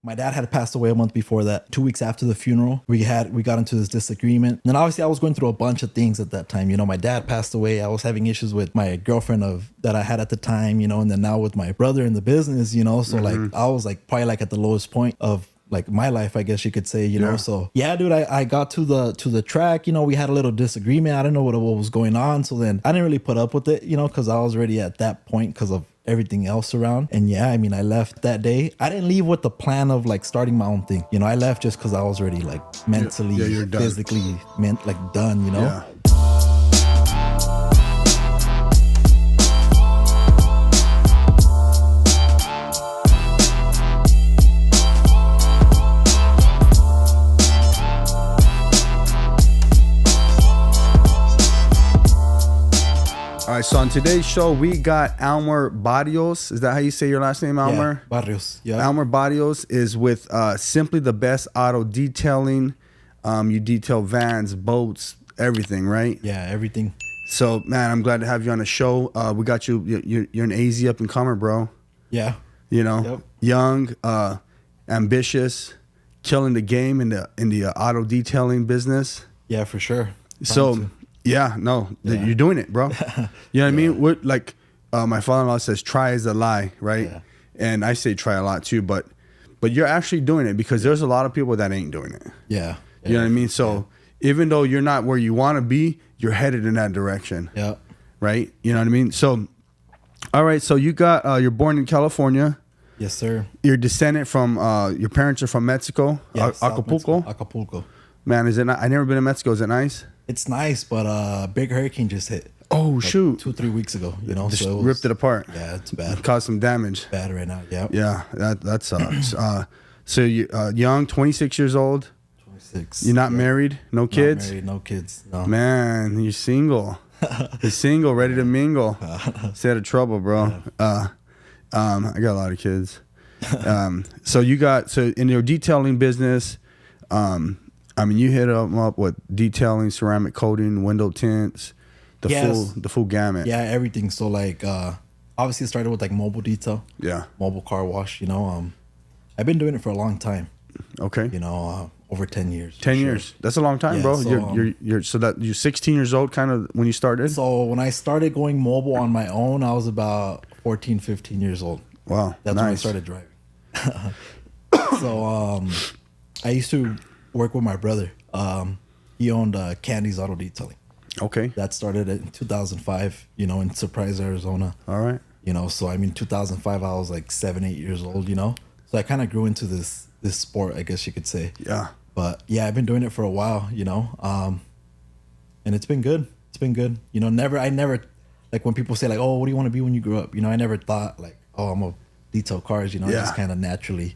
My dad had passed away a month before that. 2 weeks after the funeral, we got into this disagreement. And obviously I was going through a bunch of things at that time. You know, my dad passed away. I was having issues with my girlfriend that I had at the time, you know, and then now with my brother in the business, you know. So like I was like probably like at the lowest point of like my life, I guess you could say, you know. So yeah, dude, I got to the track, you know. We had a little disagreement. I didn't know what was going on. So then I didn't really put up with it, you know, because I was already at that point because of everything else around. And yeah, I mean, I left that day. I didn't leave with the plan of like starting my own thing. You know, I left just because I was already like mentally, you're done. physically done, you know? Yeah. All right, so on today's show, we got Elmer Barrios. Is that how you say your last name, Elmer? Yeah, Barrios. Yeah. Elmer Barrios is with Simply the Best Auto Detailing. You detail vans, boats, everything, right? Yeah, everything. So, man, I'm glad to have you on the show. We got you. You're an AZ up and comer, bro. Yeah. You know, young, ambitious, killing the game in the auto detailing business. Yeah, for sure. So. Yeah, no, you're doing it, bro. You know what I mean? We're like, my father-in-law says, try is a lie, right? Yeah. And I say try a lot too, but you're actually doing it because there's a lot of people that ain't doing it. Yeah. You know what I mean? So even though you're not where you want to be, you're headed in that direction. Yeah. Right? You know what I mean? So, all right. So you're born in California. Yes, sir. You're descendant from, your parents are from Mexico, Acapulco. Acapulco. Man, is it not? I've never been to Mexico. Is it nice? It's nice, but a big hurricane just hit. Oh, like shoot. 2-3 weeks ago, you know. Just ripped it apart. Yeah, it's bad. Caused some damage. Bad right now, yeah. Yeah, that sucks. So you young, 26 years old. 26. You're not married? No kids? Not married, no kids, no. Man, you're single. You're single, ready to mingle. Stay out of trouble, bro. Yeah. I got a lot of kids. So in your detailing business, I mean, you hit them up with detailing, ceramic coating, window tints, the full gamut. Yeah, everything. So like, obviously it started with like mobile detail. Yeah. Mobile car wash, you know. I've been doing it for a long time. Okay. You know, over 10 years. 10 years. That's a long time, bro. So, you're 16 years old kind of when you started? So when I started going mobile on my own, I was about 14, 15 years old. Wow. That's when I started driving. So I used to work with my brother. He owned Candy's Auto Detailing. Okay. That started in 2005, you know, in Surprise, Arizona. All right. You know, so I mean, 2005, I was like 7-8 years old, you know. So I kind of grew into this sport, I guess you could say. Yeah. But yeah, I've been doing it for a while, you know. And it's been good. It's been good. You know, I never, like when people say like, oh, what do you want to be when you grow up? You know, I never thought like, oh, I'm gonna detail cars, you know. It just kind of naturally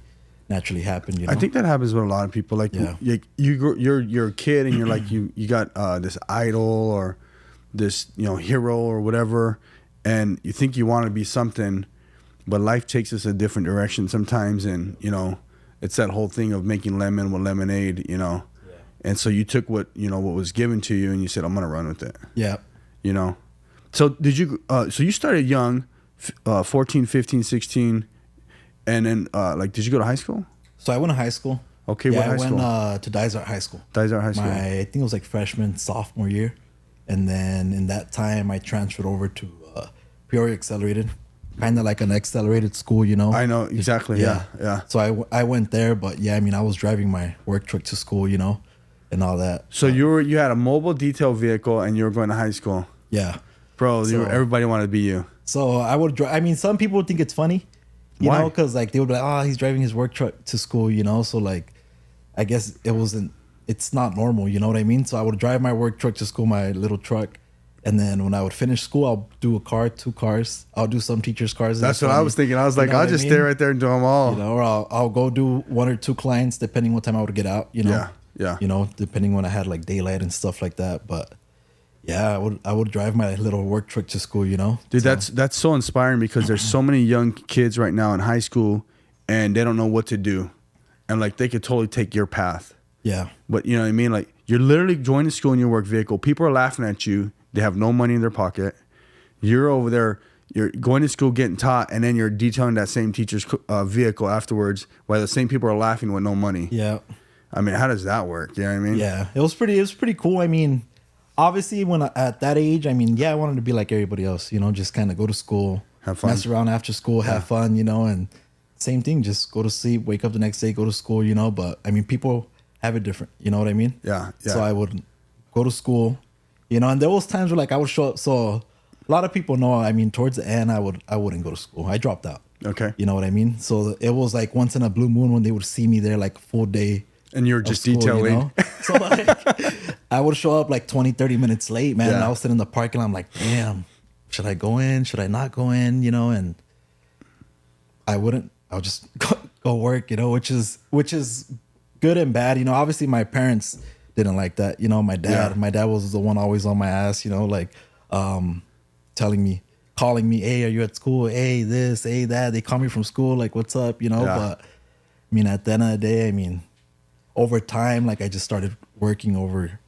happened, you know. I think that happens with a lot of people. Like you're a kid and you're like you got this idol or this, you know, hero or whatever, and you think you want to be something, but life takes us a different direction sometimes, and you know, it's that whole thing of making lemon with lemonade, you know. Yeah. And so you took what was given to you and you said, I'm gonna run with it. Yeah. You know. So did you so you started young, 14, 15, 16. And then, did you go to high school? So I went to high school. Okay, what high school? I went to Dysart High School. Dysart High School. I think it was like freshman, sophomore year. And then in that time, I transferred over to Peoria Accelerated. Kind of like an accelerated school, you know? I know, exactly, yeah. So I went there, but yeah, I mean, I was driving my work truck to school, you know, and all that. So you had a mobile detail vehicle and you were going to high school. Yeah. Bro, everybody wanted to be you. So I would drive. I mean, some people would think it's funny. You Why? know, because like they would be like, oh, he's driving his work truck to school, you know. So like, I guess it's not normal, you know what I mean? So I would drive my work truck to school, my little truck, and then when I would finish school, I'll do a car, 2 cars. I'll do some teachers' cars. That's what I was thinking. I was like, I'll just stay right there and do them all. You know, or I'll go do 1 or 2 clients depending what time I would get out. You know, yeah. You know, depending when I had like daylight and stuff like that, but. Yeah, I would drive my little work truck to school, you know? Dude, that's so inspiring because there's so many young kids right now in high school and they don't know what to do. And like they could totally take your path. Yeah. But you know what I mean? Like you're literally going to school in your work vehicle. People are laughing at you. They have no money in their pocket. You're over there, you're going to school, getting taught, and then you're detailing that same teacher's vehicle afterwards, while the same people are laughing with no money. Yeah. I mean, how does that work? You know what I mean? Yeah, it was pretty cool. I mean, obviously, at that age, I mean, yeah, I wanted to be like everybody else, you know, just kind of go to school, have fun, mess around after school, have fun, you know, and same thing, just go to sleep, wake up the next day, go to school, you know. But I mean, people have it different, you know what I mean? Yeah. So I would go to school, you know, and there was times where like I would show up. So a lot of people know, I mean, towards the end, I wouldn't go to school. I dropped out. Okay. You know what I mean? So it was like once in a blue moon when they would see me there like a full day. And you're just detailing. You know? So like, I would show up like 20, 30 minutes late, man. And I was sitting in the parking lot. I'm like, damn, should I go in? Should I not go in? You know, and I wouldn't. I would just go work, you know, which is good and bad. You know, obviously my parents didn't like that. You know, my dad was the one always on my ass, you know, like calling me, hey, are you at school? Hey, this, hey, that. They call me from school, like, what's up? You know, but I mean, at the end of the day, I mean, over time, like I just started working over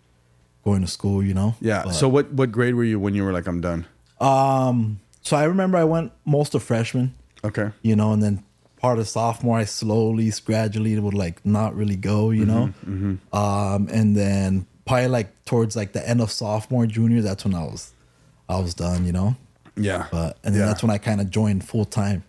going to school, you know? Yeah. But, so what grade were you when you were like, I'm done? So I remember I went most of freshman. Okay. You know, and then part of sophomore, I slowly, gradually would like not really go, you know? And then probably like towards like the end of sophomore, junior, that's when I was done, you know? Yeah. And then that's when I kind of joined full time.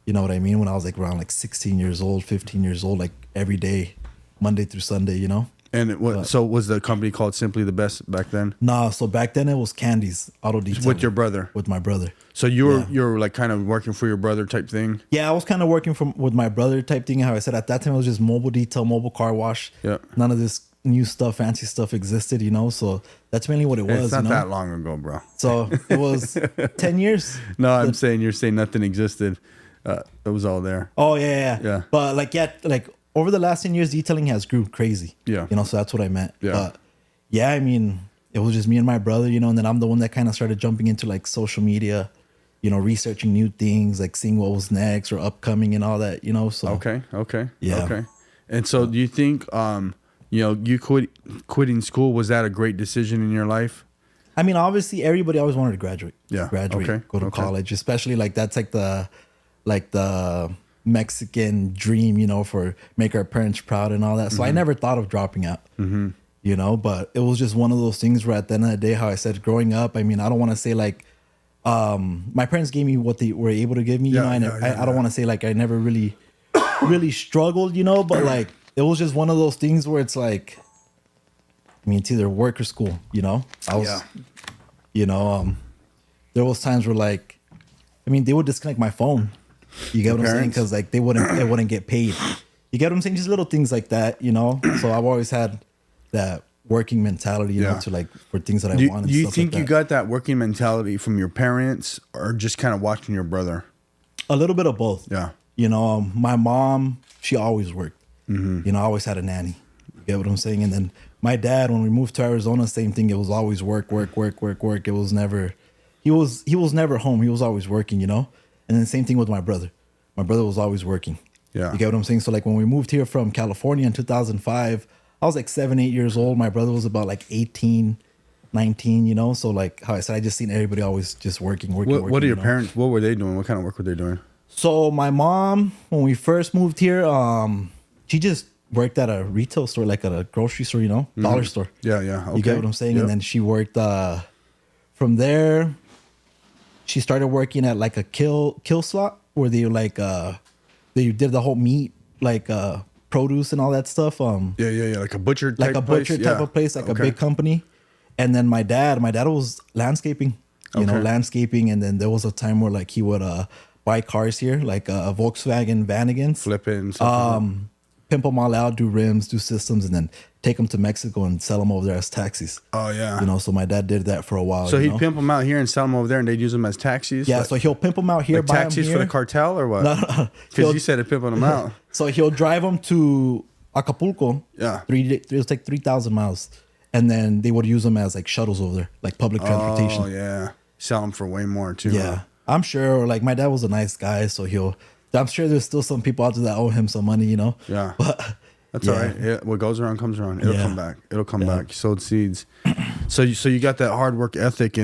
You know what I mean? When I was like around like 16 years old, 15 years old, like every day, Monday through Sunday, you know? And so was the company called Simply the Best back then? Nah, so back then it was Candy's Auto Detailing. With your brother? With my brother. So you were like kind of working for your brother type thing? Yeah, I was kind of working with my brother type thing. How I said at that time it was just mobile detail, mobile car wash. Yeah. None of this new stuff, fancy stuff existed, you know? So that's mainly what it was. It's not you know? that long ago, bro. So it was 10 years. No, I'm saying you're saying nothing existed. It was all there. Oh, yeah. Yeah. But like over the last 10 years, detailing has grew crazy. Yeah. You know, so that's what I meant. Yeah. But yeah, I mean, it was just me and my brother, you know, and then I'm the one that kind of started jumping into like social media, you know, researching new things, like seeing what was next or upcoming and all that, you know. So Okay. Yeah. Okay. And so do you think you know, you quitting school, was that a great decision in your life? I mean, obviously everybody always wanted to graduate. Yeah. Graduate, Okay. go to Okay. college, especially like that's like the Mexican dream, you know, for make our parents proud and all that. So I never thought of dropping out, you know, but it was just one of those things where at the end of the day, how I said growing up, I mean, I don't want to say like, my parents gave me what they were able to give me, you know, I don't want to say like I never really struggled, you know, but like, it was just one of those things where it's like, I mean, it's either work or school, you know, you know, there was times where like, I mean, they would disconnect my phone. You get what I'm saying? Because like it wouldn't get paid. You get what I'm saying? Just little things like that, you know. So I've always had that working mentality, you know, to like for things that I wanted. Do you think you got that working mentality from your parents, or just kind of watching your brother? A little bit of both. Yeah. You know, my mom, she always worked. You know, I always had a nanny. You get what I'm saying? And then my dad, when we moved to Arizona, same thing. It was always work. It was never. He was never home. He was always working. You know. And then same thing with my brother. My brother was always working. Yeah. You get what I'm saying? So like when we moved here from California in 2005, I was like 7, 8 years old. My brother was about like 18, 19, you know? So like how I said, I just seen everybody always just working. What are your parents, what were they doing? What kind of work were they doing? So my mom, when we first moved here, she just worked at a retail store, like at a grocery store, you know, dollar store. Yeah. Okay. You get what I'm saying? Yep. And then she worked, from there, she started working at like a kill slot where they like they did the whole meat like produce and all that stuff. Yeah. Like a butcher type like a butcher place? type of place, like a big company. And then my dad was landscaping, you know, landscaping. And then there was a time where like he would buy cars here, like a Volkswagen Vanagons, flipping something. pimp them all out, do rims, do systems, and then take them to Mexico and sell them over there as taxis. Oh yeah. You know, so my dad did that for a while. So you he'd know? pimp them out here and sell them over there, and they'd use them as taxis. Yeah, so he'll pimp them out here, like buy taxis them for here. the cartel or what? No. Because you said it pimping them out. So he'll drive them to Acapulco. Yeah. It'll take 3,000 miles, and then they would use them as like shuttles over there, like public transportation. Oh yeah, sell them for way more too. Yeah, I'm sure. Like my dad was a nice guy, so I'm sure there's still some people out there that owe him some money, you know. Yeah. But that's all right. Yeah, what goes around comes around. It'll come back. It'll come back. You sowed seeds. So you got that hard work ethic,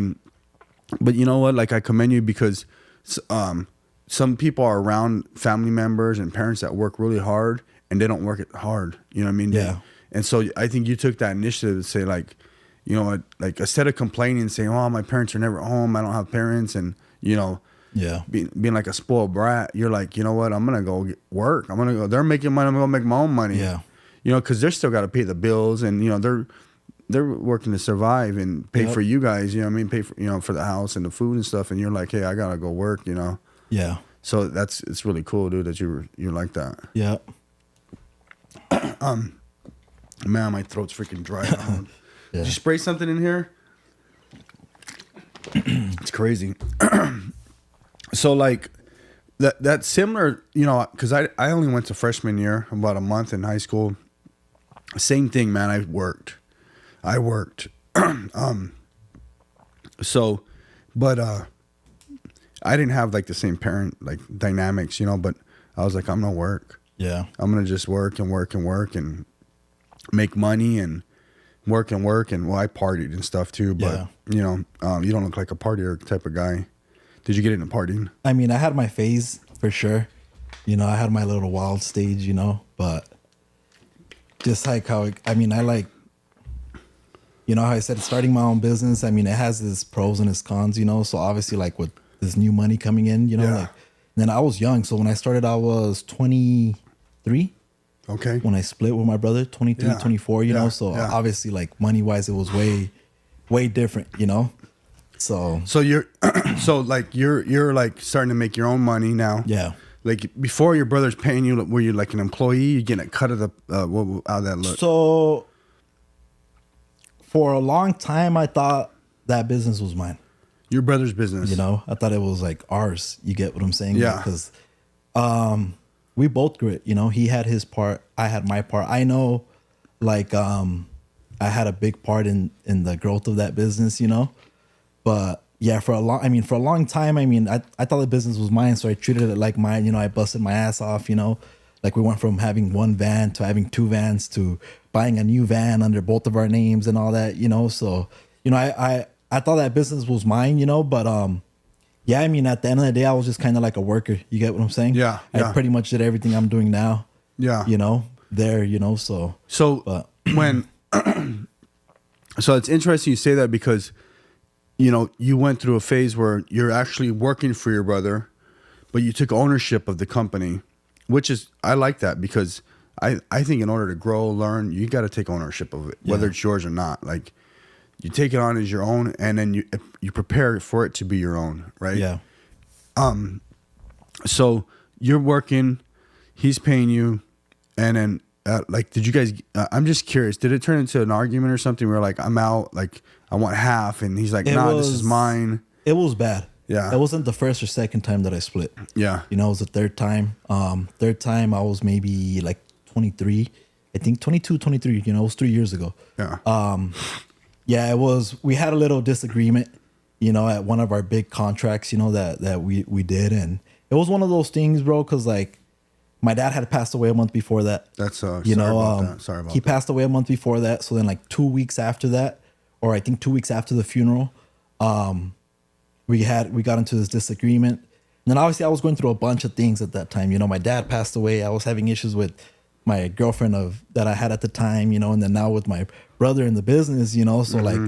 but you know what? Like I commend you because some people are around family members and parents that work really hard and they don't work it hard. You know what I mean? Yeah. And so I think you took that initiative to say like, you know what, like instead of complaining and saying, oh, my parents are never home, I don't have parents, and you know, yeah, being like a spoiled brat, you're like, you know what, I'm gonna go work. I'm gonna go. They're making money. I'm gonna make my own money. Yeah. You know, because they're still got to pay the bills, and you know they're working to survive and pay for you guys. You know what I mean? Pay for, you know, for the house and the food and stuff. And you're like, hey, I gotta go work. You know. Yeah. So it's really cool, dude, that you're like that. Yeah. Man, my throat's freaking dry. Yeah. Did you spray something in here? It's crazy. So like that's similar, you know, because I only went to freshman year, about a month in high school. Same thing, man. I worked. So, but I didn't have like the same parent like dynamics, you know. But I was like, I'm gonna work. Yeah. I'm gonna just work and work and work and make money and work and work. And well, I partied and stuff too. But you know, you don't look like a partier type of guy. Did you get into partying? I mean, I had my phase for sure. You know, I had my little wild stage, you know, but just like how, I mean, I like, you know, how I said, starting my own business. I mean, it has its pros and its cons, you know. So obviously like with this new money coming in, you know, like, and then I was young. So when I started, I was 23. Okay. When I split with my brother, 23, 24, you know. So obviously like money wise, it was way different, you know. So you're so like you're like starting to make your own money now. Yeah. Like before, your brother's paying you. Were you like an employee? You getting a cut of the how that look? So for a long time, I thought that business was mine. Your brother's business. You know, I thought it was like ours. You get what I'm saying? Yeah. Because we both grit. You know, he had his part, I had my part. I know, like I had a big part in the growth of that business. You know. But yeah, for a long time, I mean, I thought the business was mine, so I treated it like mine. You know, I busted my ass off. You know, like we went from having one van to having two vans to buying a new van under both of our names and all that. You know, so you know, I thought that business was mine. You know, but yeah, I mean, at the end of the day, I was just kind of like a worker. You get what I'm saying? Yeah. I pretty much did everything I'm doing now. Yeah. You know, there. You know, so but when so it's interesting you say that because, you know, you went through a phase where you're actually working for your brother, but you took ownership of the company, which is, I like that because I think in order to grow, learn, you got to take ownership of it, whether it's yours or not. Like you take it on as your own, and then you prepare for it to be your own, right? Yeah. So you're working, he's paying you, and then like, did you guys? I'm just curious. Did it turn into an argument or something? Where like, I'm out, like I want half, and he's like, nah, this is mine. It was bad. Yeah. It wasn't the first or second time that I split. Yeah. You know, it was the third time. Third time I was maybe like 23. I think 22, 23. You know, it was 3 years ago. Yeah. Yeah, it was. We had a little disagreement, you know, at one of our big contracts, you know, that we did, and it was one of those things, bro. Because like, my dad had passed away a month before that. That's you know, sorry about he that. passed away a month before that. So then, like 2 weeks after that, or I think 2 weeks after the funeral, we got into this disagreement. And then obviously I was going through a bunch of things at that time. You know, my dad passed away. I was having issues with my girlfriend that I had at the time, you know, and then now with my brother in the business, you know. So like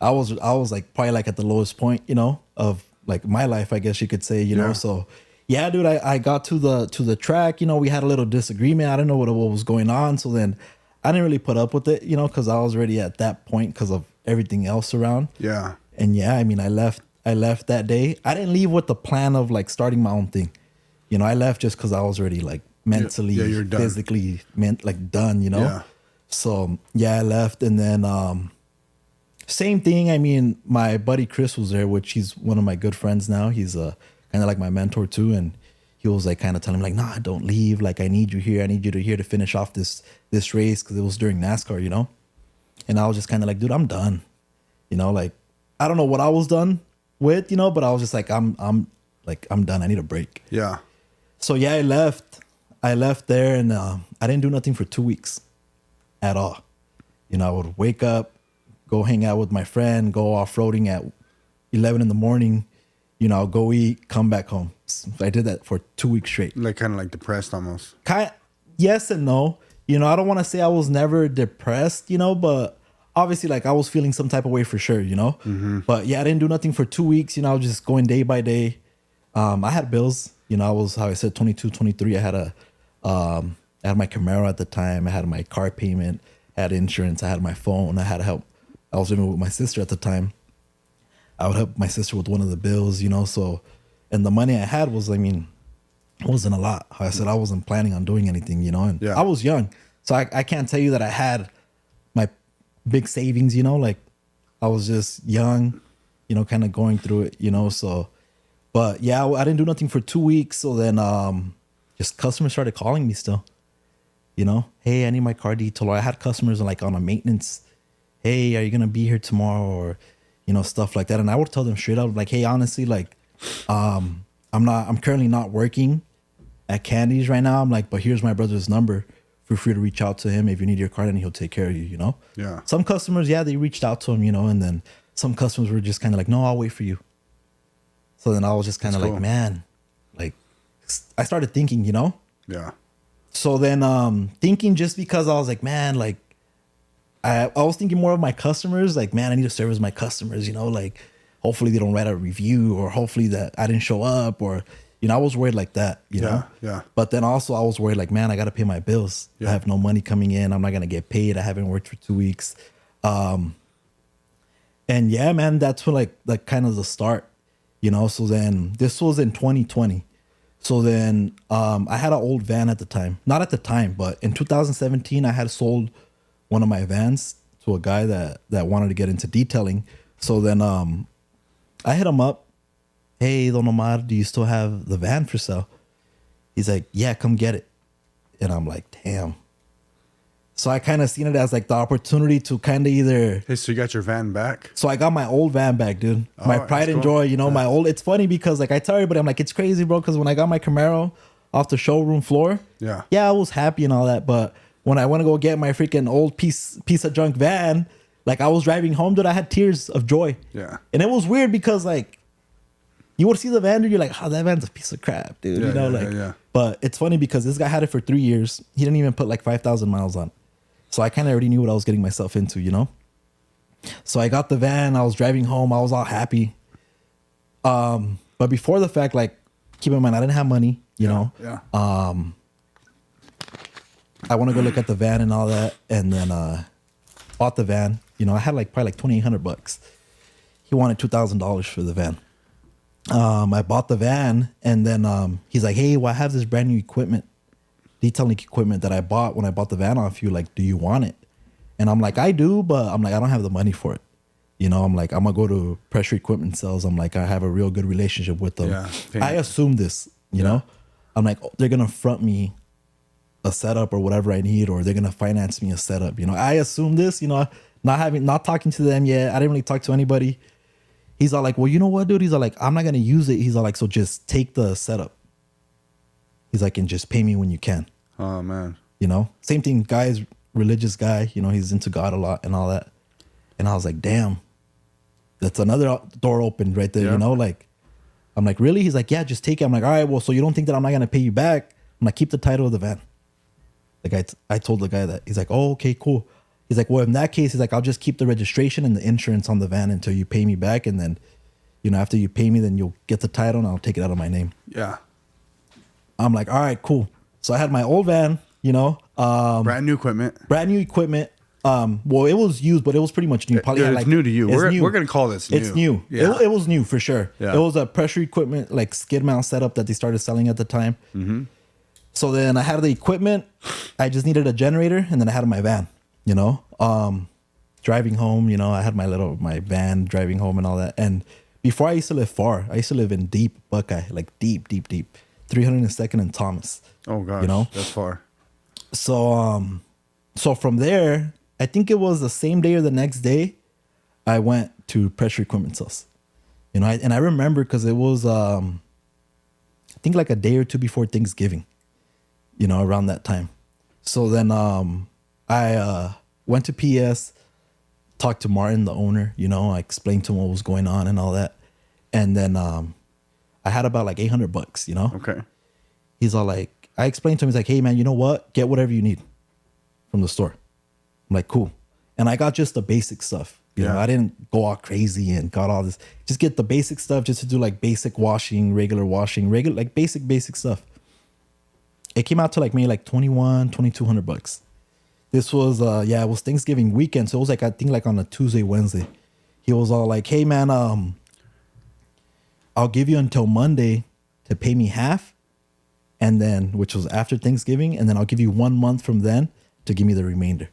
I was like probably like at the lowest point, you know, of like my life, I guess you could say, you know. So yeah, dude, I got to the track, you know, we had a little disagreement. I didn't know what was going on. So then I didn't really put up with it, you know, because I was already at that point because of everything else around. Yeah. And yeah, I mean, I left that day. I didn't leave with the plan of like starting my own thing. You know, I left just because I was already like mentally, you're done. physically done, you know? Yeah. So yeah, I left. And then same thing. I mean, my buddy Chris was there, which he's one of my good friends now. He's kind of like my mentor too. And he was like kind of telling me like, nah, don't leave. Like, I need you here. I need you to here to finish off this race. Cause it was during NASCAR, you know? And I was just kind of like, dude, I'm done. You know, like, I don't know what I was done with, you know, but I was just like, I'm done. I need a break. Yeah. So yeah, I left there, and I didn't do nothing for 2 weeks at all. You know, I would wake up, go hang out with my friend, go off-roading at 11 in the morning, You know, I'll go eat, come back home. So I did that for 2 weeks straight. Like kind of like depressed almost. Yes and no. You know, I don't want to say I was never depressed, you know, but obviously like I was feeling some type of way for sure, you know. But yeah, I didn't do nothing for 2 weeks. You know, I was just going day by day. I had bills. You know, I was, how I said, 22, 23. I had I had my Camaro at the time. I had my car payment. I had insurance. I had my phone. I had help. I was living with my sister at the time. I would help my sister with one of the bills, you know. So, and the money I had was, I mean, it wasn't a lot. How I said, I wasn't planning on doing anything, you know. And I was young. So I can't tell you that I had my big savings, you know. Like, I was just young, you know, kind of going through it, you know. So, but yeah, I didn't do nothing for 2 weeks. So then just customers started calling me still. You know, hey, I need my car detailed. Or I had customers like on a maintenance. Hey, are you gonna be here tomorrow? Or, you know, stuff like that. And I would tell them straight up, like, hey, honestly, like, I'm currently not working at Candy's right now. I'm like, but here's my brother's number. Feel free to reach out to him if you need your car, and he'll take care of you. You know. Yeah. Some customers, yeah, they reached out to him, you know, and then some customers were just kind of like, no, I'll wait for you. So then I was just kind of like, man, like, I started thinking, you know. Yeah. So then thinking, just because I was like, man, like I was thinking more of my customers, like, man, I need to service my customers, you know, like hopefully they don't write a review, or hopefully that I didn't show up, or, you know, I was worried like that, you know? Yeah. But then also I was worried like, man, I got to pay my bills. I have no money coming in. I'm not going to get paid. I haven't worked for 2 weeks. And yeah, man, that's when like kind of the start, you know? So then this was in 2020. So then I had an old van at the time. Not at the time, but in 2017, I had sold one of my vans to a guy that wanted to get into detailing. So then I hit him up. Hey, Don Omar, do you still have the van for sale? He's like, yeah, come get it. And I'm like, damn. So I kind of seen it as like the opportunity to kind of either. Hey, so you got your van back? So I got my old van back, dude. My pride and joy, you know, my old. It's funny because like I tell everybody, I'm like, it's crazy, bro. Because when I got my Camaro off the showroom floor, yeah, I was happy and all that. But when I want to go get my freaking old piece of junk van, like I was driving home, dude, I had tears of joy. Yeah. And it was weird because like you would see the van, dude, you're like, oh, that van's a piece of crap, dude. Yeah, you know, yeah. But it's funny because this guy had it for 3 years. He didn't even put like 5,000 miles on. So I kind of already knew what I was getting myself into, you know? So I got the van. I was driving home. I was all happy. But before the fact, like, keep in mind, I didn't have money, you know? Yeah. I want to go look at the van and all that. And then bought the van. You know, I had like probably like $2,800. He wanted $2,000 for the van. I bought the van. And then he's like, hey, well, I have this brand new detailing equipment that I bought when I bought the van off you. Like, do you want it? And I'm like, I do, but I'm like, I don't have the money for it. You know, I'm like, I'm gonna go to Pressure Equipment Sales. I'm like, I have a real good relationship with them. Yeah, I assume this, you know? I'm like, they're gonna front me a setup or whatever I need, or they're gonna finance me a setup. You know, I assume this, you know, not talking to them yet. I didn't really talk to anybody. He's all like, well, you know what, dude? He's all like, I'm not gonna use it. He's all like, so just take the setup. He's like, and just pay me when you can. Oh, man. You know, same thing. Guy's religious guy, you know, he's into God a lot and all that. And I was like, damn, that's another door opened right there, you know, like, I'm like, really? He's like, yeah, just take it. I'm like, all right, well, so you don't think that I'm not going to pay you back? I'm like, keep the title of the van. Like I told the guy that. He's like, oh, okay, cool. He's like, well, in that case, he's like, I'll just keep the registration and the insurance on the van until you pay me back. And then, you know, after you pay me, then you'll get the title and I'll take it out of my name. Yeah. I'm like, all right, cool. So I had my old van, you know. Brand new equipment. Well, it was used, but it was pretty much new. Probably it's like, new to you. We're going to call this new. It's new. Yeah. It was new for sure. Yeah. It was a pressure equipment, like skid mount setup that they started selling at the time. Mm-hmm. So then I had the equipment. I just needed a generator, and then I had my van, you know. Driving home, you know, I had my van driving home and all that. And before I used to live far. I used to live in deep Buckeye, like deep. 302nd and Thomas. Oh gosh, you know, that's far. So from there, I think it was the same day or the next day, I went to Pressure Equipment Sales. You know, I remember because it was I think like a day or two before Thanksgiving. You know, around that time. So then I went to PS, talked to Martin, the owner. You know, I explained to him what was going on and all that, and then I had about like $800, you know? Okay. He's all like, I explained to him, he's like, hey man, you know what? Get whatever you need from the store. I'm like, cool. And I got just the basic stuff. You know, I didn't go all crazy and got all this. Just get the basic stuff just to do like basic washing, regular, like basic stuff. It came out to like maybe like $2,200. This was, it was Thanksgiving weekend. So it was like, I think like on a Tuesday, Wednesday. He was all like, hey man, I'll give you until Monday to pay me half. And then, which was after Thanksgiving. And then I'll give you 1 month from then to give me the remainder.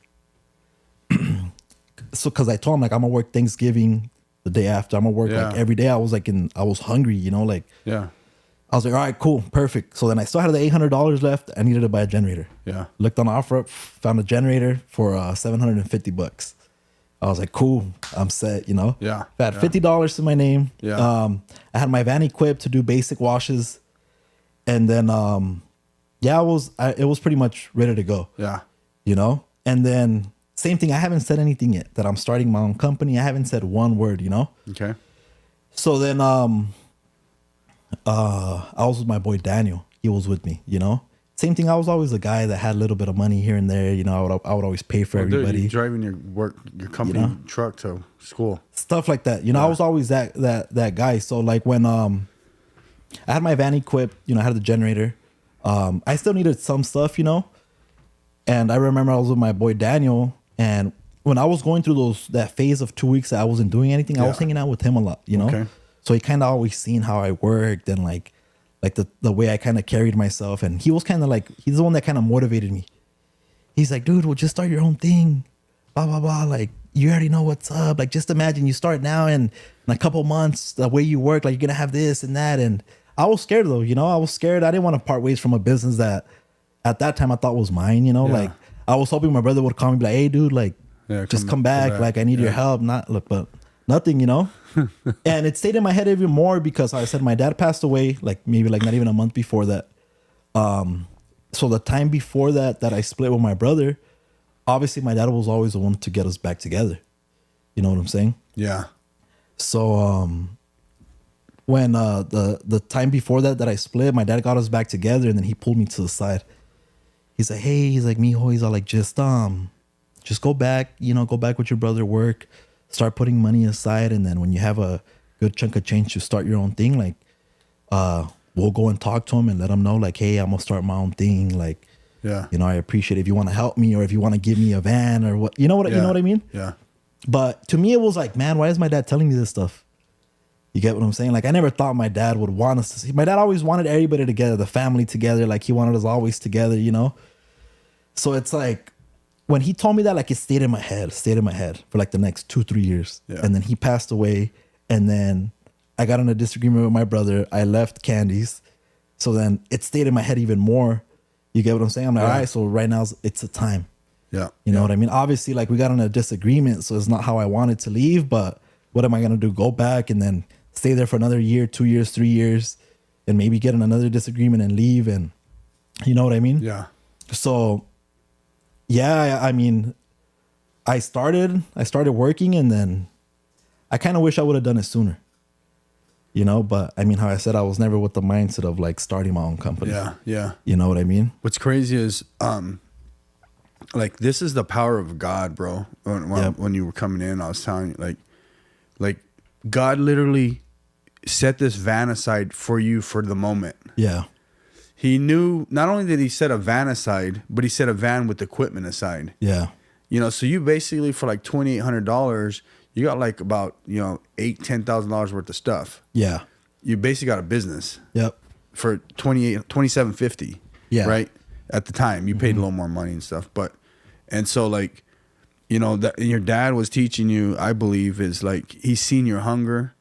So, cause I told him like, I'm gonna work Thanksgiving the day after. I'm gonna work like every day. I was hungry, you know, like, I was like, all right, cool, perfect. So then I still had the $800 left. I needed to buy a generator. Yeah. Looked on OfferUp, found a generator for $750. I was like, cool, I'm set, you know? Yeah. I had $50 to my name. Yeah. I had my van equipped to do basic washes. And then, it was pretty much ready to go. Yeah. You know? And then same thing, I haven't said anything yet that I'm starting my own company. I haven't said one word, you know? Okay. So then, I was with my boy Daniel. He was with me, you know? Same thing. I was always the guy that had a little bit of money here and there. You know, I would always pay for everybody. Dude, driving your company truck to school, stuff like that. You know, I was always that guy. So like when I had my van equipped, you know, I had the generator. I still needed some stuff, you know. And I remember I was with my boy Daniel, and when I was going through that phase of 2 weeks that I wasn't doing anything, I was hanging out with him a lot, you know. Okay. So he kind of always seen how I worked and like the way I kind of carried myself. And he was kind of like, he's the one that kind of motivated me. He's like, dude, well, just start your own thing. Blah, blah, blah. Like, you already know what's up. Like, just imagine you start now and in a couple months, the way you work, like you're going to have this and that. And I was scared though, you know, I was scared. I didn't want to part ways from a business that at that time I thought was mine, you know, like I was hoping my brother would call me and be like, hey dude, like, just come back. Like, I need your help. But nothing, you know? And it stayed in my head even more because I said my dad passed away, like maybe like not even a month before that. So the time before that I split with my brother, obviously my dad was always the one to get us back together. You know what I'm saying? Yeah. So when the time before that I split, my dad got us back together, and then he pulled me to the side. He's like, hey, he's like, mijo, he's all like, just go back, you know, go back with your brother, work, start putting money aside, and then when you have a good chunk of change to start your own thing, like we'll go and talk to him and let him know, like, hey, I'm gonna start my own thing, like, you know, I appreciate it if you want to help me, or if you want to give me a van or what, you know what I mean? Yeah. But to me it was like, man, why is my dad telling me this stuff? You get what I'm saying? Like, I never thought my dad would want us to see. My dad always wanted everybody together, the family together, like he wanted us always together, you know? So it's like, when he told me that, like, it stayed in my head for like the next 2-3 years. Yeah. And then he passed away. And then I got in a disagreement with my brother. I left Candy's. So then it stayed in my head even more. You get what I'm saying? I'm like, all right, so right now it's a time. Yeah. You know what I mean? Obviously, like, we got in a disagreement, so it's not how I wanted to leave, but what am I going to do? Go back and then stay there for another year, 2 years, 3 years, and maybe get in another disagreement and leave. And you know what I mean? Yeah. So yeah, I mean, I started working, and then I kind of wish I would have done it sooner, you know, but I mean, how I said, I was never with the mindset of like starting my own company. Yeah. Yeah. You know what I mean? What's crazy is, like, this is the power of God, bro. When you were coming in, I was telling you, like God literally set this van aside for you for the moment. Yeah. He knew, not only did he set a van aside, but he set a van with equipment aside. Yeah. You know, so you basically, for like $2,800, you got like about, you know, $10,000 worth of stuff. Yeah. You basically got a business. Yep. For $2,750. Yeah. Right? At the time, you paid a little more money and stuff. And so like, you know, that your dad was teaching you, I believe, is like, he's seen your hunger.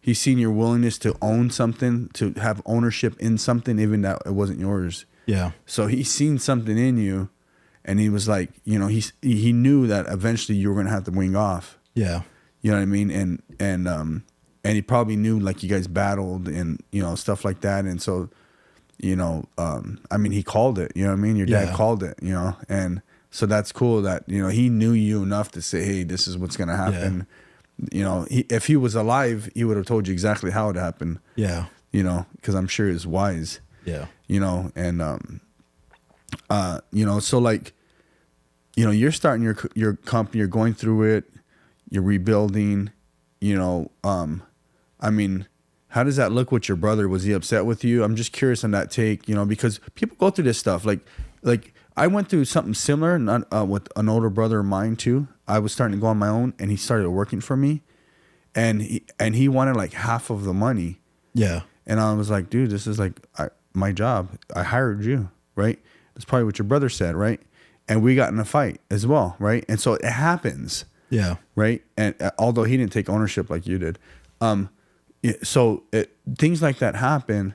He's seen your willingness to own something, to have ownership in something, even that it wasn't yours. Yeah. So he's seen something in you, and he was like, you know, he knew that eventually you were gonna have to wing off. Yeah. You know what I mean? And he probably knew, like, you guys battled and, you know, stuff like that. And so, you know, I mean, he called it. You know what I mean? Your dad called it. You know, and so that's cool that, you know, he knew you enough to say, hey, this is what's gonna happen. Yeah. You know, if he was alive, he would have told you exactly how it happened. Yeah. you know, because I'm sure he's wise. Yeah. You know, and you know, so like, you know, you're starting your company, you're going through it, you're rebuilding, you know, I mean, how does that look with your brother? Was he upset with you? I'm just curious on that take, you know, because people go through this stuff. Like I went through something similar, not with an older brother of mine too. I was starting to go on my own, and he started working for me, and he wanted like half of the money. Yeah. And I was like, dude, this is like my job. I hired you, right? That's probably what your brother said, right? And we got in a fight as well, right? And so it happens. Yeah. Right. And although he didn't take ownership like you did, things like that happen.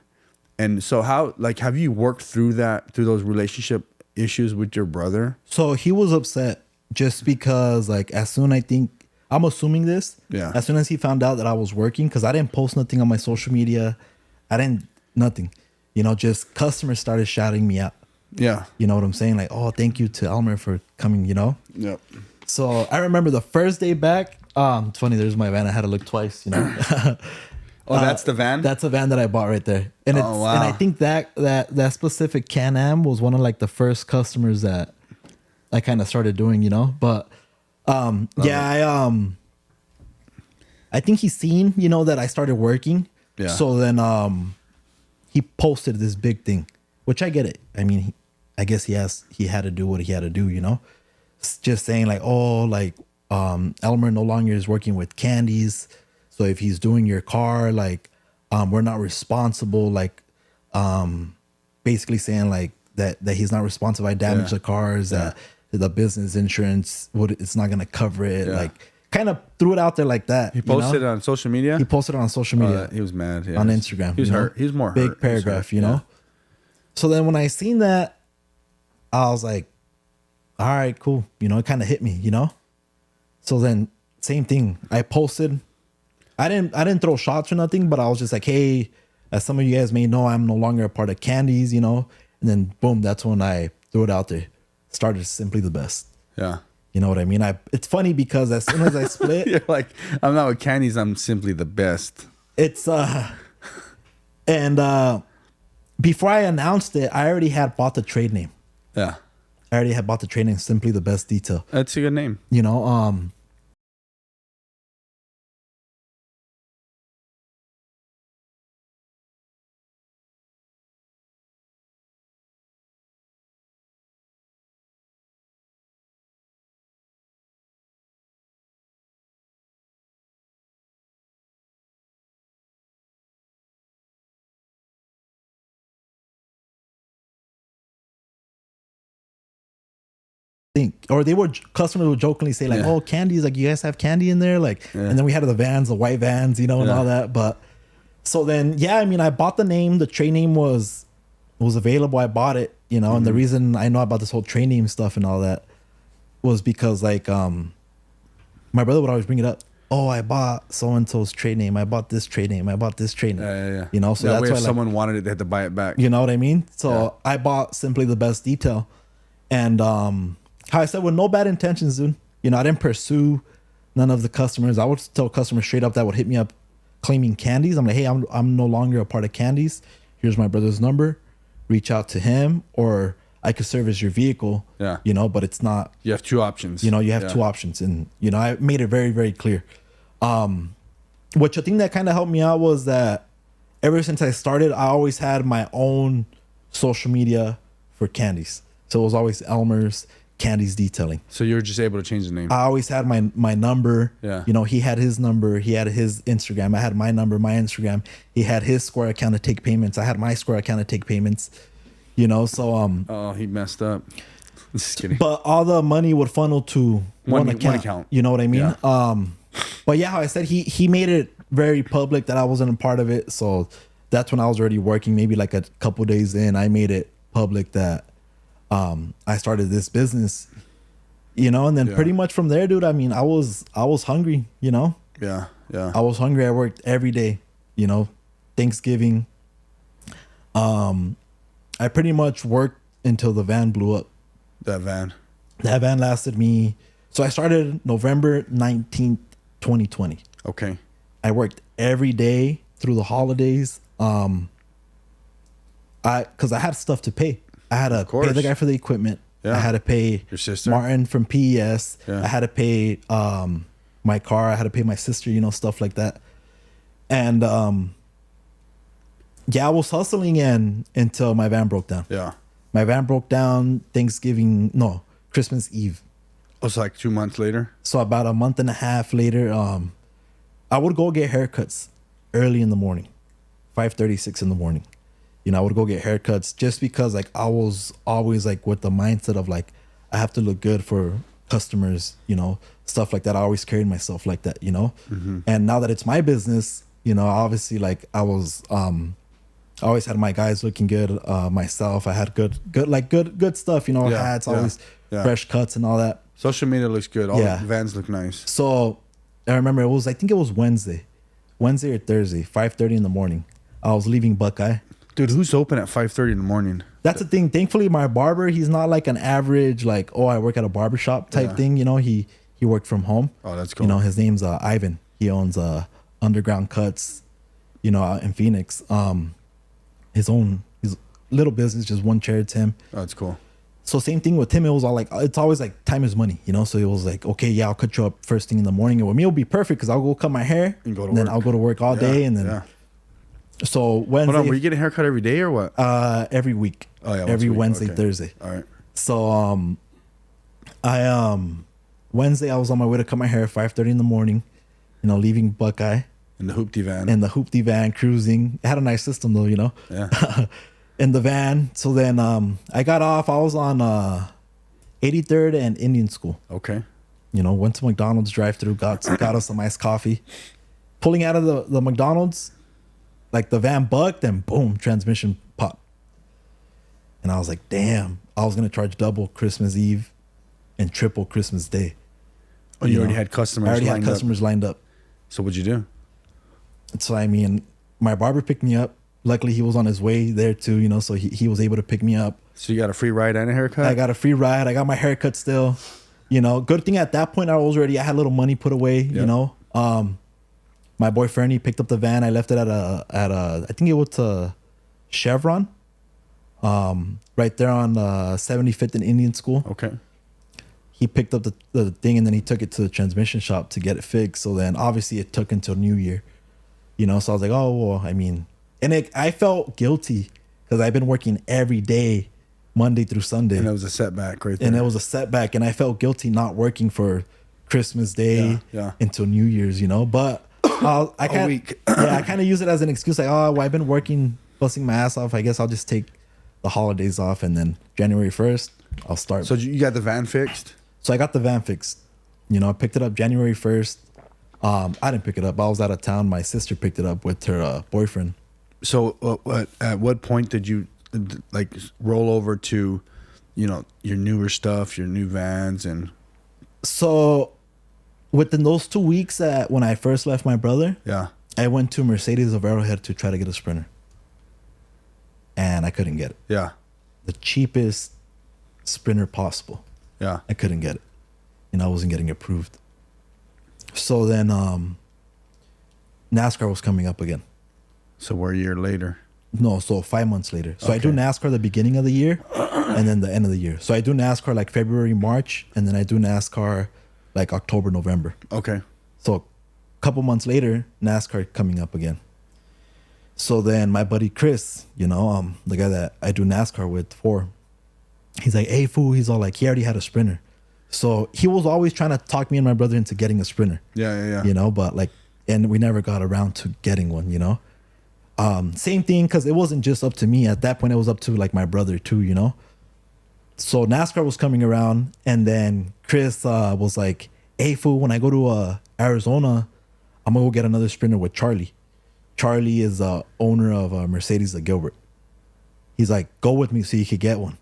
And so how, like, have you worked through those relationship issues with your brother? So he was upset just because, like, I'm assuming this. Yeah. As soon as he found out that I was working, because I didn't post nothing on my social media, nothing. You know, just customers started shouting me out. Yeah. You know what I'm saying? Like, oh, thank you to Elmer for coming, you know? Yep. So I remember the first day back. It's funny, there's my van. I had to look twice, you know? Oh, that's the van? That's a van that I bought right there. And Oh, wow. And I think that specific Can-Am was one of like the first customers that I kind of started doing, you know? But I think he's seen, you know, that I started working. Yeah. So then he posted this big thing, which I get it. I mean, I guess he had to do what he had to do, you know? It's just saying like, oh, like Elmer no longer is working with Candies. So if he's doing your car, like we're not responsible, like basically saying like that he's not responsible. I damaged the cars, that the business insurance it's not gonna cover it. Yeah. Like kind of threw it out there like that. He posted it on social media? He posted it on social media. He was mad. Yeah. On Instagram. He was hurt. He was more big hurt. paragraph, you know? So then when I seen that, I was like, all right, cool. You know, it kind of hit me, you know? So then same thing. I posted. I didn't throw shots or nothing, but I was just like, hey, as some of you guys may know, I'm no longer a part of Candies, you know? And then boom, that's when I threw it out there. Started Simply the Best. Yeah. You know what I mean? It's funny because as soon as I split, You're like, I'm not with Candies, I'm Simply the Best. it's and before I announced it, I already had bought the trade name. Yeah. I already had bought the trade name, Simply the Best Detail. That's a good name. You know, or customers would jokingly say like, oh, candies, like you guys have candy in there, like, and then we had the vans, the white vans, you know, and all that. But so then, I mean, I bought the name. The trade name was available. I bought it, you know, and the reason I know about this whole trade name stuff and all that was because like my brother would always bring it up. Oh, I bought so and so's trade name. I bought this trade name. I bought this trade name. Yeah. You know, so that that's way why if someone wanted it, they had to buy it back. You know what I mean? So I bought Simply the Best Detail, and how I said, with no bad intentions, dude. You know, I didn't pursue none of the customers. I would tell customers straight up that would hit me up claiming Candies. I'm like, hey, I'm no longer a part of Candies. Here's my brother's number. Reach out to him, or I could serve as your vehicle. Yeah. You know, but it's not. You have two options. You know, you have two options, and you know, I made it very, very clear. Which I think that kind of helped me out was that ever since I started, I always had my own social media for Candies. So it was always Elmer's Candies Detailing. So you were just able to change the name. I always had my number. Yeah. You know, he had his number. He had his Instagram. I had my number, my Instagram. He had his Square account to take payments. I had my Square account to take payments. You know, so oh, he messed up. Just kidding. But all the money would funnel to one account. You know what I mean? Yeah. But yeah, how I said, he made it very public that I wasn't a part of it. So that's when I was already working. Maybe like a couple days in, I made it public that I started this business, you know, and then pretty much from there, dude, I mean, I was hungry, you know? Yeah. I was hungry. I worked every day, you know, Thanksgiving. I pretty much worked until the van blew up. That van lasted me. So I started November 19th, 2020. Okay. I worked every day through the holidays Because I had stuff to pay. I had to pay the guy for the equipment. Yeah. I had to pay your sister Martin from PES. Yeah. I had to pay my car. I had to pay my sister, you know, stuff like that. And yeah, I was hustling until my van broke down. Yeah. My van broke down Christmas Eve. It was like 2 months later. So about a month and a half later, I would go get haircuts early in the morning, 5:36 in the morning. You know, I would go get haircuts just because like I was always like with the mindset of like I have to look good for customers, you know, stuff like that. I always carried myself like that, you know. Mm-hmm. And now that it's my business, you know, obviously like I was I always had my guys looking good, myself. I had good stuff, you know, hats, always fresh cuts and all that. Social media looks good. All the vans look nice. So I remember I think it was Wednesday or Thursday, 5:30 in the morning. I was leaving Buckeye. Dude, who's open at 5:30 in the morning? That's the thing. Thankfully, my barber, he's not like an average, like, I work at a barbershop type thing. You know, he worked from home. Oh, that's cool. You know, his name's Ivan. He owns Underground Cuts, you know, out in Phoenix. His little business, just one chair to him. Oh, that's cool. So same thing with him. It was all like, it's always like time is money, you know? So it was like, okay, yeah, I'll cut you up first thing in the morning. And with me, it'll be perfect because I'll go cut my hair and go to work. Then I'll go to work all day. And then, so Wednesday. Hold on, were you getting a haircut every day or what? Every week. Oh, yeah. Every Wednesday, Thursday. All right. So, Wednesday, I was on my way to cut my hair at 5:30 in the morning, you know, leaving Buckeye. In the hoopty van. In the hoopty van, cruising. It had a nice system though, you know? Yeah. In the van. So then I got off. I was on 83rd and Indian School. Okay. You know, went to McDonald's drive-through, got us some iced coffee. Pulling out of the McDonald's, like the van bucked and boom, transmission popped. And I was like, damn, I was going to charge double Christmas Eve and triple Christmas Day. Oh, you already had customers lined up? I already had customers lined up. So what'd you do? So, I mean, my barber picked me up. Luckily, he was on his way there too, you know, so he was able to pick me up. So you got a free ride and a haircut? I got a free ride. I got my haircut still. You know, good thing at that point I had a little money put away, you know. My boyfriend, he picked up the van. I left it at I think it was a Chevron, right there on 75th and Indian School. Okay. He picked up the thing and then he took it to the transmission shop to get it fixed. So then obviously it took until New Year, you know. So I was like, oh, well, I mean, I felt guilty because I've been working every day, Monday through Sunday. And it was a setback right there. And it was a setback. And I felt guilty not working for Christmas Day until New Year's, you know. But I kind of use it as an excuse. Like, oh, well, I've been working, busting my ass off. I guess I'll just take the holidays off. And then January 1st, I'll start. So you got the van fixed? So I got the van fixed. You know, I picked it up January 1st. I didn't pick it up. I was out of town. My sister picked it up with her boyfriend. So at what point did you like roll over to, you know, your newer stuff, your new vans? And so within those 2 weeks when I first left my brother, I went to Mercedes of Arrowhead to try to get a Sprinter. And I couldn't get it. Yeah. The cheapest Sprinter possible. Yeah. I couldn't get it. And I wasn't getting approved. So then NASCAR was coming up again. So we're a year later. No, so 5 months later. So I do NASCAR the beginning of the year and then the end of the year. So I do NASCAR like February, March, and then I do NASCAR like October, November. Okay. So a couple months later, NASCAR coming up again. So then my buddy Chris, you know, the guy that I do NASCAR with he's like, hey, fool. He's all like, he already had a Sprinter. So he was always trying to talk me and my brother into getting a Sprinter. Yeah. You know, but like, and we never got around to getting one, you know. Same thing, because it wasn't just up to me. At that point, it was up to like my brother too, you know. So NASCAR was coming around, and then Chris was like, hey, fool, when I go to Arizona, I'm going to go get another Sprinter with Charlie. Charlie is the owner of Mercedes of Gilbert. He's like, go with me so you could get one.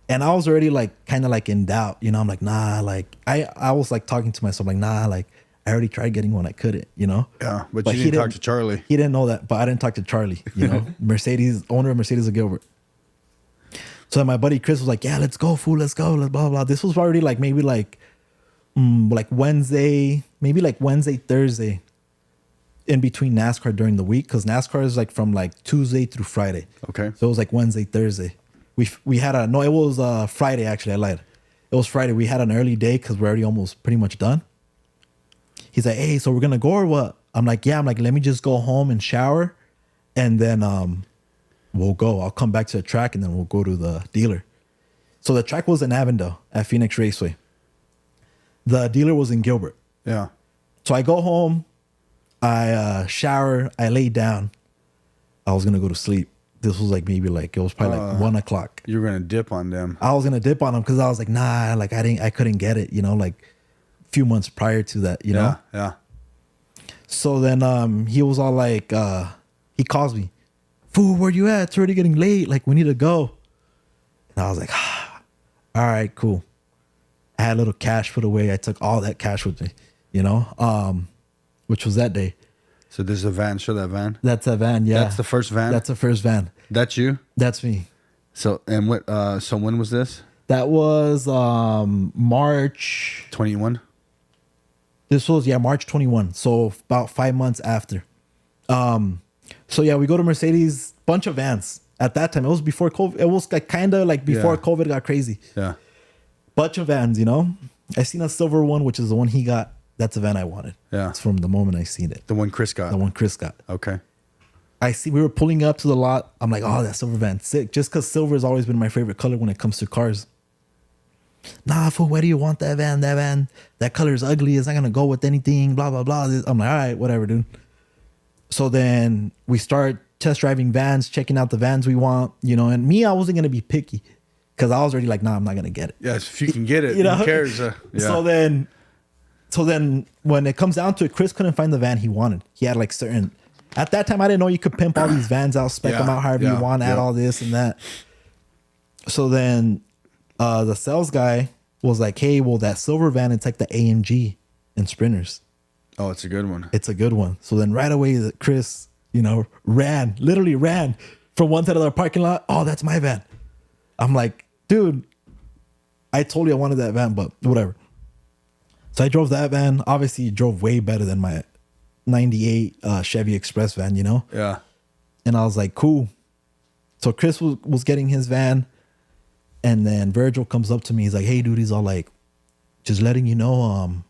And I was already like kind of like in doubt, you know. I'm like, nah, like I was like talking to myself like, nah, like I already tried getting one, I couldn't, you know. Yeah, but you didn't talk to Charlie. He didn't know that, but I didn't talk to Charlie, you know. Owner of Mercedes of Gilbert. So my buddy Chris was like, yeah, let's go, fool, let's go, let's blah blah. This was already like maybe like Wednesday, Thursday. in between NASCAR during the week, because NASCAR is like from like Tuesday through Friday. Okay. So it was like Wednesday, Thursday. We had a no, it was Friday actually. I lied. It was Friday. We had an early day because we're already almost pretty much done. He's like, hey, so we're gonna go or what? I'm like, yeah. I'm like, let me just go home and shower, and then we'll go. I'll come back to the track and then we'll go to the dealer. So the track was in Avondale at Phoenix Raceway. The dealer was in Gilbert. Yeah. So I go home, I shower, I lay down. I was gonna go to sleep. This was like maybe like it was probably like 1 o'clock. You were gonna dip on them. I was gonna dip on them because I was like, nah, like I couldn't get it, you know, like a few months prior to that, you know. Yeah. So then he was all like, he calls me, fool, where you at? It's already getting late. Like we need to go. And I was like, all right, cool. I had a little cash put away. I took all that cash with me, you know, which was that day. So this is a van. Show that van. That's a van. Yeah. That's the first van. That's the first van. That's you. That's me. So and what? So when was this? That was March 21. This was March 21. So about 5 months after. So yeah, we go to Mercedes, bunch of vans. At that time, it was before COVID. It was like kind of like before COVID got crazy. Yeah. Bunch of vans, you know. I seen a silver one, which is the one he got. That's the van I wanted. Yeah. It's from the moment I seen it. The one Chris got. The one Chris got. Okay. I see we were pulling up to the lot. I'm like, oh, that silver van, sick. Just because silver has always been my favorite color when it comes to cars. Nah, fool, why do you want that van? That van, that color is ugly. It's not gonna go with anything. Blah blah blah. I'm like, all right, whatever, dude. So then we start test driving vans, checking out the vans we want, you know. And me, I wasn't gonna be picky because I was already like, nah, I'm not gonna get it. Yes, if you can get it, You know? who cares? Yeah. So then when it comes down to it, Chris couldn't find the van he wanted. He had like certain. At that time, I didn't know you could pimp all these vans out, spec them out however you want, add all this and that. So then the sales guy was like, hey, well, that silver van, it's like the AMG in Sprinters. Oh, it's a good one. It's a good one. So then right away, Chris, you know, literally ran from one side of the parking lot. Oh, that's my van. I'm like, dude, I told you I wanted that van, but whatever. So I drove that van. Obviously, it drove way better than my 98 Chevy Express van, you know? Yeah. And I was like, cool. So Chris was getting his van. And then Virgil comes up to me. He's like, hey, dude, he's all like, just letting you know,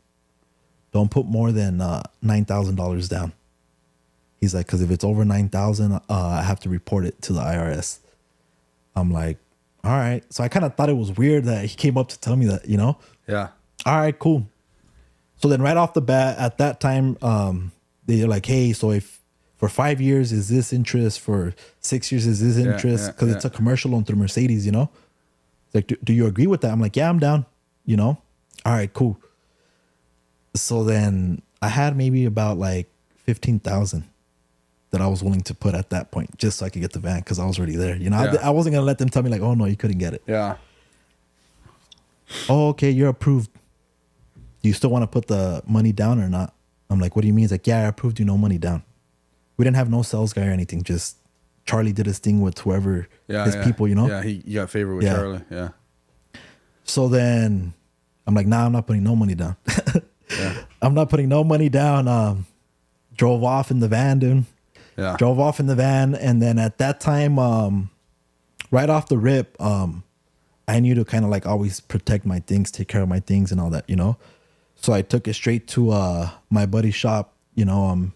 don't put more than $9,000 down. He's like, because if it's over 9,000, I have to report it to the IRS. I'm like, all right. So I kind of thought it was weird that he came up to tell me that, you know? Yeah. All right, cool. So then right off the bat, at that time, they're like, hey, so if for 5 years is this interest, for 6 years is this interest, because it's a commercial loan through Mercedes, you know? It's like, do you agree with that? I'm like, yeah, I'm down, you know? All right, cool. So then I had maybe about like 15,000 that I was willing to put at that point just so I could get the van because I was already there. You know, I wasn't going to let them tell me like, oh, no, you couldn't get it. Yeah. Oh, okay, you're approved. Do you still want to put the money down or not? I'm like, what do you mean? He's like, yeah, I approved you, no money down. We didn't have no sales guy or anything. Just Charlie did his thing with whoever, his people, you know? Yeah, he got favor with Charlie. Yeah. So then I'm like, nah, I'm not putting no money down. I'm not putting no money down. Drove off in the van, dude. Yeah. Drove off in the van. And then at that time, right off the rip, I knew to kind of like always protect my things, take care of my things and all that, you know? So I took it straight to my buddy's shop, you know,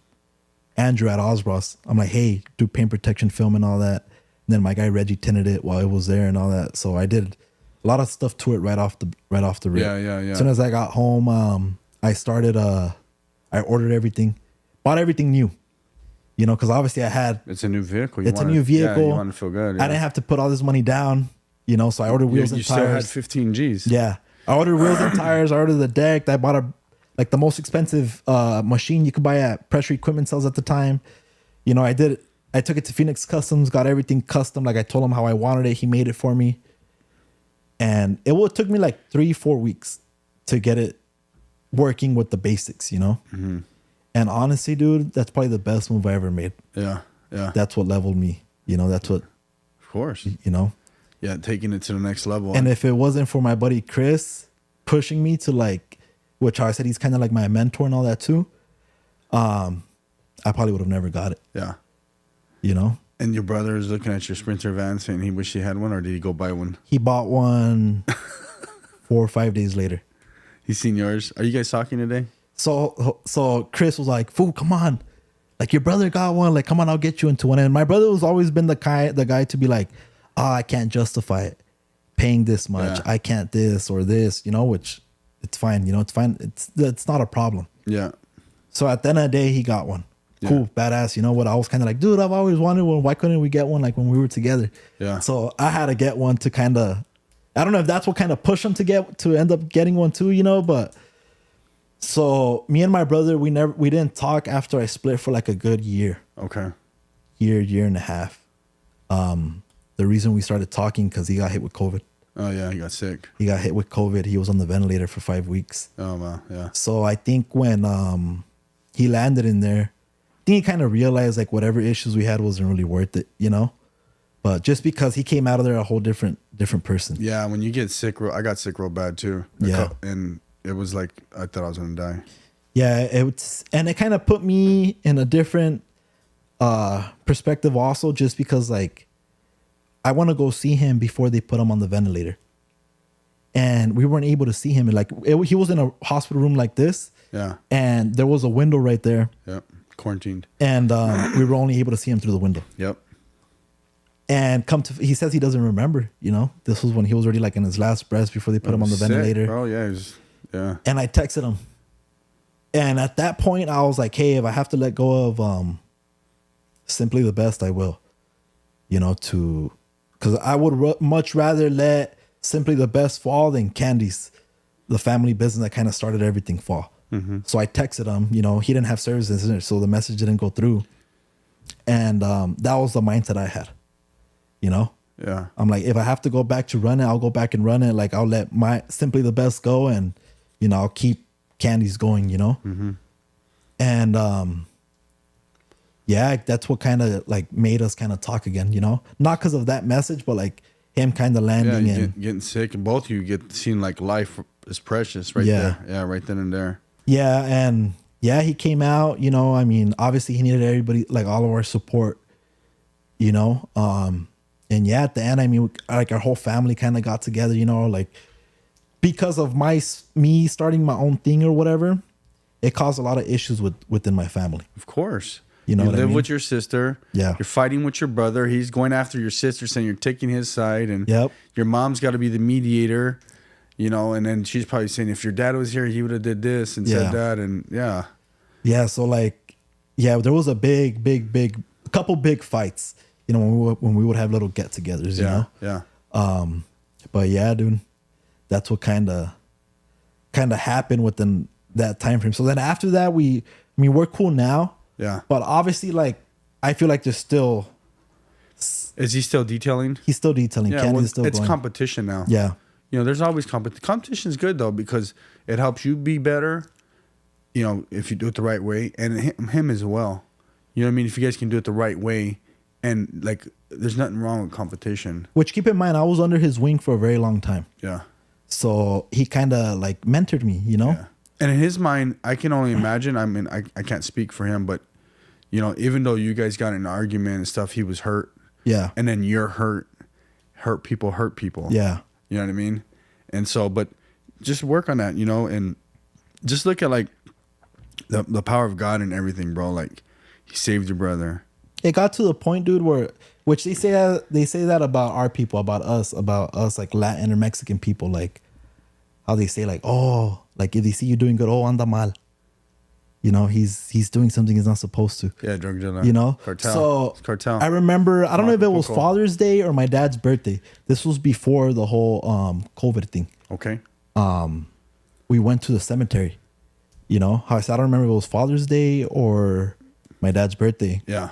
Andrew at Osbros. I'm like, hey, do paint protection film and all that. And then my guy Reggie tinted it while it was there and all that. So I did a lot of stuff to it right off the rip. Yeah. As soon as I got home, I started. I ordered everything, bought everything new. You know, because obviously I had. It's a new vehicle. A new vehicle. Yeah, you want to feel good. Yeah. I didn't have to put all this money down. You know, so I ordered wheels and tires. You still had 15 G's. Yeah, I ordered wheels and tires. I ordered the deck. I bought the most expensive machine you could buy at pressure equipment sales at the time. You know, I took it to Phoenix Customs, got everything custom. Like I told him how I wanted it. He made it for me. And it took me like 3-4 weeks to get it working with the basics, you know? Mm-hmm. And honestly, dude, that's probably the best move I ever made. Yeah. That's what leveled me. You know, that's what. Of course. You know? Yeah, taking it to the next level. And if it wasn't for my buddy Chris pushing me to like, which I said he's kind of like my mentor and all that too. I probably would have never got it. Yeah. You know? And your brother is looking at your Sprinter van saying he wished he had one, or did he go buy one? He bought one 4 or 5 days later. He's seen yours. Are you guys talking today? So Chris was like, "Fool, come on. Like, your brother got one. Like, come on, I'll get you into one." And my brother was always been the guy to be like, "Oh, I can't justify it. Paying this much. Yeah. I can't this or this," you know, which it's fine. You know, it's fine. It's not a problem. Yeah. So at the end of the day, he got one. Cool, badass. You know what? I was kind of like, dude, I've always wanted one. Why couldn't we get one like when we were together? Yeah. So I had to get one to kind of, I don't know if that's what kind of pushed him to end up getting one too, you know, but so me and my brother, we didn't talk after I split for like a good year. Okay. Year and a half. The reason we started talking because he got hit with COVID. Oh yeah, he got sick. He got hit with COVID. He was on the ventilator for 5 weeks. Oh wow, yeah. So I think when he landed in there, I think he kind of realized like whatever issues we had wasn't really worth it, you know. But just because he came out of there a whole different person. Yeah, when you get sick, I got sick real bad too. And it was like I thought I was gonna die. Yeah, it kind of put me in a different perspective also, just because like I want to go see him before they put him on the ventilator, and we weren't able to see him. He was in a hospital room like this. Yeah, and there was a window right there. Yep, quarantined, and we were only able to see him through the window. Yep. And he says he doesn't remember. You know, this was when he was already like in his last breath before they put him on the ventilator. Oh yeah, yeah. And I texted him, and at that point I was like, "Hey, if I have to let go of Simply the Best, I will." You know, because I would much rather let Simply the Best fall than Candy's, the family business that kind of started everything, fall. Mm-hmm. So I texted him. You know, he didn't have services, so the message didn't go through. And that was the mindset I had. You know? Yeah. I'm like, if I have to go back to run it, I'll go back and run it. Like, I'll let my Simply the Best go, and, you know, I'll keep Candy's going, you know? Mm-hmm. And, yeah, that's what kind of like made us kind of talk again, you know? Not because of that message, but like him kind of landing and getting sick, and both of you get seen like life is precious right there. Yeah, right then and there. Yeah, and yeah, he came out, you know, I mean, obviously he needed everybody, like all of our support, you know? And yeah, at the end, I mean, like our whole family kind of got together, you know, like because of me starting my own thing or whatever, it caused a lot of issues within my family. Of course. You know, you live I mean? with your sister. Yeah. You're fighting with your brother. He's going after your sister, saying you're taking his side. And your mom's got to be the mediator, you know, and then she's probably saying, if your dad was here, he would have did this and said that. And Yeah. So like, there was a couple big fights, you know, when we would have little get-togethers, you know? Yeah. But yeah, dude, that's what kind of happened within that time frame. So then after that, we're cool now. Yeah. But obviously, like, I feel like there's still... Is he still detailing? He's still detailing. Yeah, Candy's still it's going. competition now. Yeah. You know, there's always competition. Competition's good, though, because it helps you be better, you know, if you do it the right way. And him as well. You know what I mean? If you guys can do it the right way. And, like, there's nothing wrong with competition. Which, keep in mind, I was under his wing for a very long time. Yeah. So he kind of, like, mentored me, you know? Yeah. And in his mind, I can only imagine, I mean, I can't speak for him, but, you know, even though you guys got in an argument and stuff, he was hurt. Yeah. And then you're hurt. Hurt people. Yeah. You know what I mean? And so, but just work on that, you know, and just look at, like, the power of God and everything, bro. Like, he saved your brother. It got to the point, dude, which they say that about our people, about us, like Latin or Mexican people, like how they say, like, oh, like if they see you doing good, oh, anda mal. You know, he's doing something he's not supposed to. Yeah, drug dealer. You know? Cartel. So it's cartel. I remember, I don't know if it was Father's Day or my dad's birthday. This was before the whole COVID thing. Okay. We went to the cemetery. You know, how I said, I don't remember if it was Father's Day or my dad's birthday. Yeah.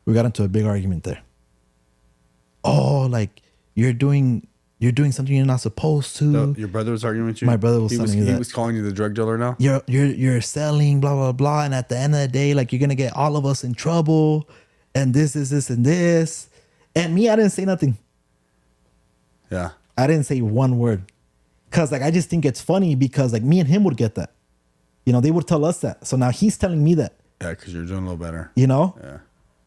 We got into a big argument there. Oh, like you're doing something you're not supposed to. Your brother was arguing with you? My brother was telling me that. He was calling you the drug dealer now? You're selling, blah, blah, blah. And at the end of the day, like, you're going to get all of us in trouble. And this, and this. And me, I didn't say nothing. Yeah. I didn't say one word. Because, like, I just think it's funny because, like, me and him would get that. You know, they would tell us that. So now he's telling me that. Yeah, because you're doing a little better. You know? Yeah.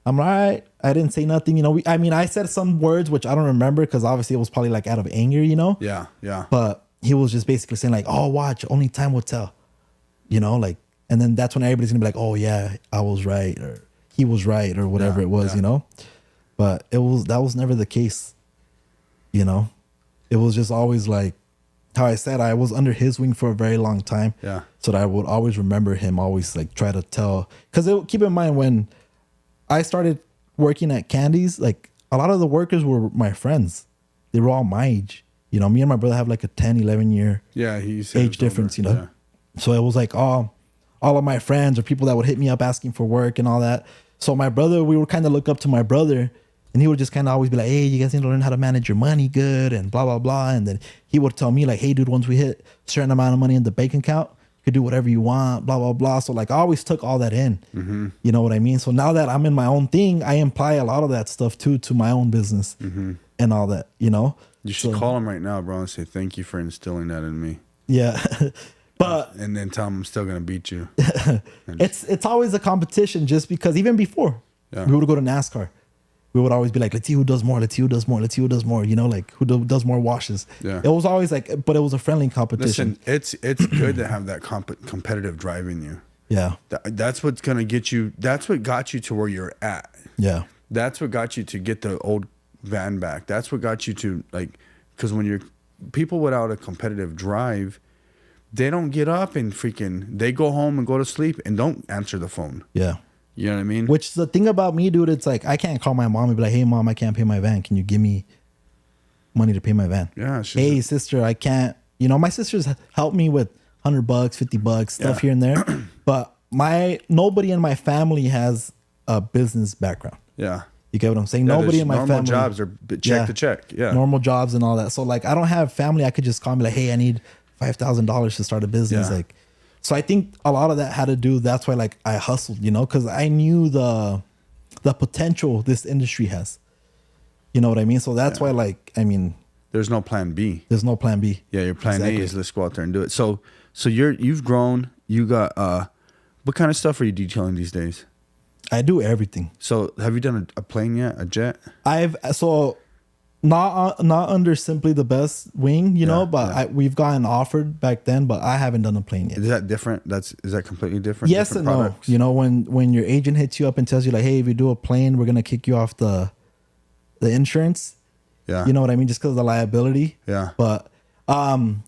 I'm all right. I didn't say nothing. You know, I said some words, which I don't remember because obviously it was probably like out of anger, you know? Yeah, yeah. But he was just basically saying like, oh, watch, only time will tell. You know, like, and then that's when everybody's going to be like, oh, yeah, I was right. Or he was right or whatever it was, you know? But that was never the case, you know? It was just always like, how I said, I was under his wing for a very long time. Yeah. So that I would always remember him, always like try to tell. Because keep in mind, when I started working at Candy's, like a lot of the workers were my friends. They were all my age. You know, me and my brother have like a 10, 11 year age difference, you know? Yeah. So it was like all of my friends or people that would hit me up asking for work and all that. So my brother, we would kind of look up to my brother, and he would just kind of always be like, hey, you guys need to learn how to manage your money good and blah, blah, blah. And then he would tell me like, hey, dude, once we hit a certain amount of money in the bank account, you could do whatever you want, blah, blah, blah. So like I always took all that in, you know what I mean? So now that I'm in my own thing, I apply a lot of that stuff too to my own business and all that, you know? You should call him right now, bro, and say, thank you for instilling that in me. Yeah. But and then tell him I'm still going to beat you. It's always a competition just because even before we would go to NASCAR, we would always be like, let's see who does more. Let's see who does more. Let's see who does more. You know, like who does more washes. Yeah. It was always like, but it was a friendly competition. Listen, it's good to have that competitive drive in you. Yeah. That's what's going to get you. That's what got you to where you're at. Yeah. That's what got you to get the old van back. That's what got you to like, because when you're people without a competitive drive, they don't get up and they go home and go to sleep and don't answer the phone. Yeah. You know what I mean? Which the thing about me, dude, it's like, I can't call my mom and be like, hey mom, I can't pay my van. Can you give me money to pay my van? Yeah. Hey sister, I can't, you know, my sisters helped me with $100, $50, stuff here and there. But nobody in my family has a business background. Yeah. You get what I'm saying? Nobody in my family. Normal jobs are check to check. Yeah. Normal jobs and all that. So like, I don't have family. I could just call me like, hey, I need $5,000 to start a business. Like, so I think a lot of that had to do, that's why like I hustled, you know, because I knew the potential this industry has. You know what I mean? So that's why like, I mean, there's no plan B. There's no plan B. Yeah, your plan A is let's go out there and do it. So you've grown, you got what kind of stuff are you detailing these days? I do everything. So have you done a plane yet? A jet? Not under Simply the Best wing, you know, but we've gotten offered back then, but I haven't done a plane yet. Is that different? Is that completely different? Yes and no. You know, when your agent hits you up and tells you like, hey, if you do a plane, we're gonna kick you off the insurance. Yeah. You know what I mean? Just because of the liability. Yeah. But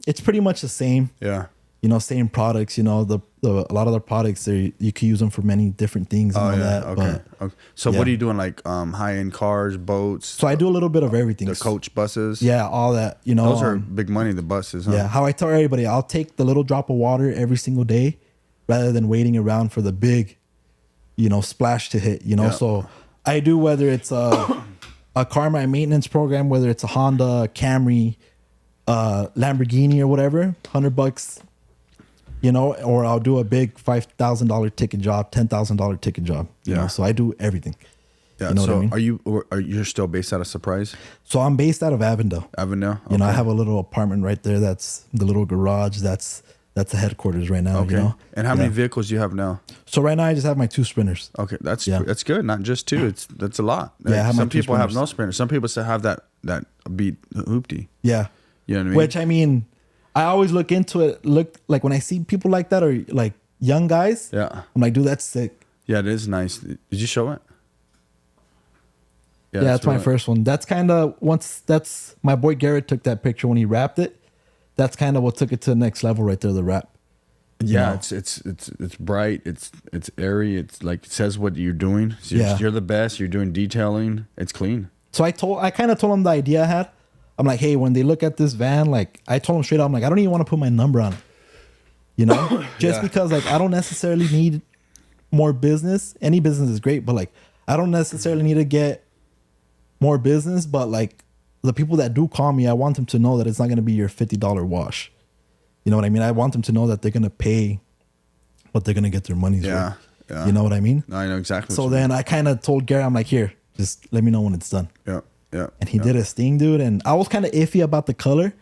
it's pretty much the same. Yeah. You know, same products. You know, a lot of the products you can use them for many different things and all that. Okay. But, so what are you doing? Like high end cars, boats? So I do a little bit of everything. The coach buses. Yeah, all that. You know, those are big money. The buses. Huh? Yeah. How I tell everybody, I'll take the little drop of water every single day, rather than waiting around for the big, you know, splash to hit. You know, so I do whether it's a car my maintenance program, whether it's a Honda, Camry, Lamborghini or whatever, $100. You know, or I'll do a big $5,000 ticket job, $10,000 ticket job. You know, so I do everything. Yeah. You know what I mean? Are you still based out of Surprise? So I'm based out of Avondale. Avondale. Okay. You know, I have a little apartment right there. That's the little garage. That's the headquarters right now. Okay. You know? And how many vehicles do you have now? So right now I just have my 2 Sprinters. Okay, that's good. Not just 2. That's a lot. Yeah. I have some people have no Sprinters. Some people still have that beat hoopty. Yeah. You know what I mean? Which I mean, I always look into it. Look like when I see people like that or like young guys. Yeah. I'm like, dude, that's sick. Yeah, it is nice. Did you show it? Yeah, that's my first one. That's kind of that's my boy Garrett took that picture when he wrapped it. That's kind of what took it to the next level right there. The wrap. Yeah, it's bright. It's airy. It's like it says what you're doing. So you're the best. You're doing detailing. It's clean. So I kind of told him the idea I had. I'm like, hey, when they look at this van, like I told him straight up, I'm like, I don't even want to put my number on it. You know, just because like I don't necessarily need more business. Any business is great, but like I don't necessarily need to get more business. But like the people that do call me, I want them to know that it's not going to be your $50 wash. You know what I mean? I want them to know that they're going to pay what they're going to get their money's worth. Yeah. You know what I mean? No, I know exactly. So then I kind of told Gary, I'm like, here, just let me know when it's done. Yeah. Yeah. And he did his thing, dude. And I was kind of iffy about the color.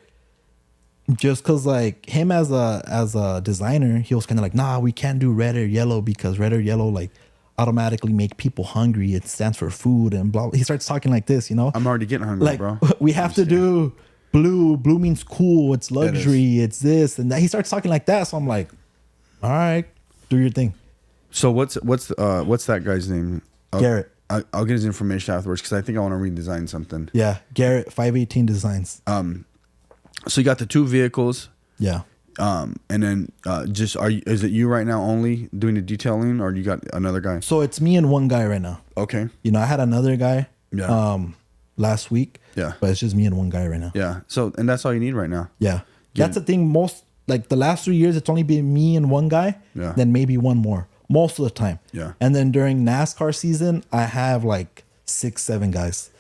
just because like him as a designer, he was kind of like, nah, we can't do red or yellow because red or yellow like automatically make people hungry. It stands for food and blah. He starts talking like this, you know. I'm already getting hungry, like, bro. We have to do blue. Blue means cool. It's luxury. It's this and that. He starts talking like that. So I'm like, all right, do your thing. So what's that guy's name? Garrett. I'll get his information afterwards because I think I want to redesign something. Yeah, Garrett 518 Designs. So you got the 2 vehicles. Yeah. And then is it you right now only doing the detailing, or you got another guy? So it's me and one guy right now. Okay. You know, I had another guy last week. Yeah. But it's just me and one guy right now. Yeah. So and that's all you need right now. Yeah. That's the thing. Most like the last 3 years, it's only been me and one guy. Yeah. Then maybe one more. Most of the time. Yeah. And then during NASCAR season, I have like 6-7 guys.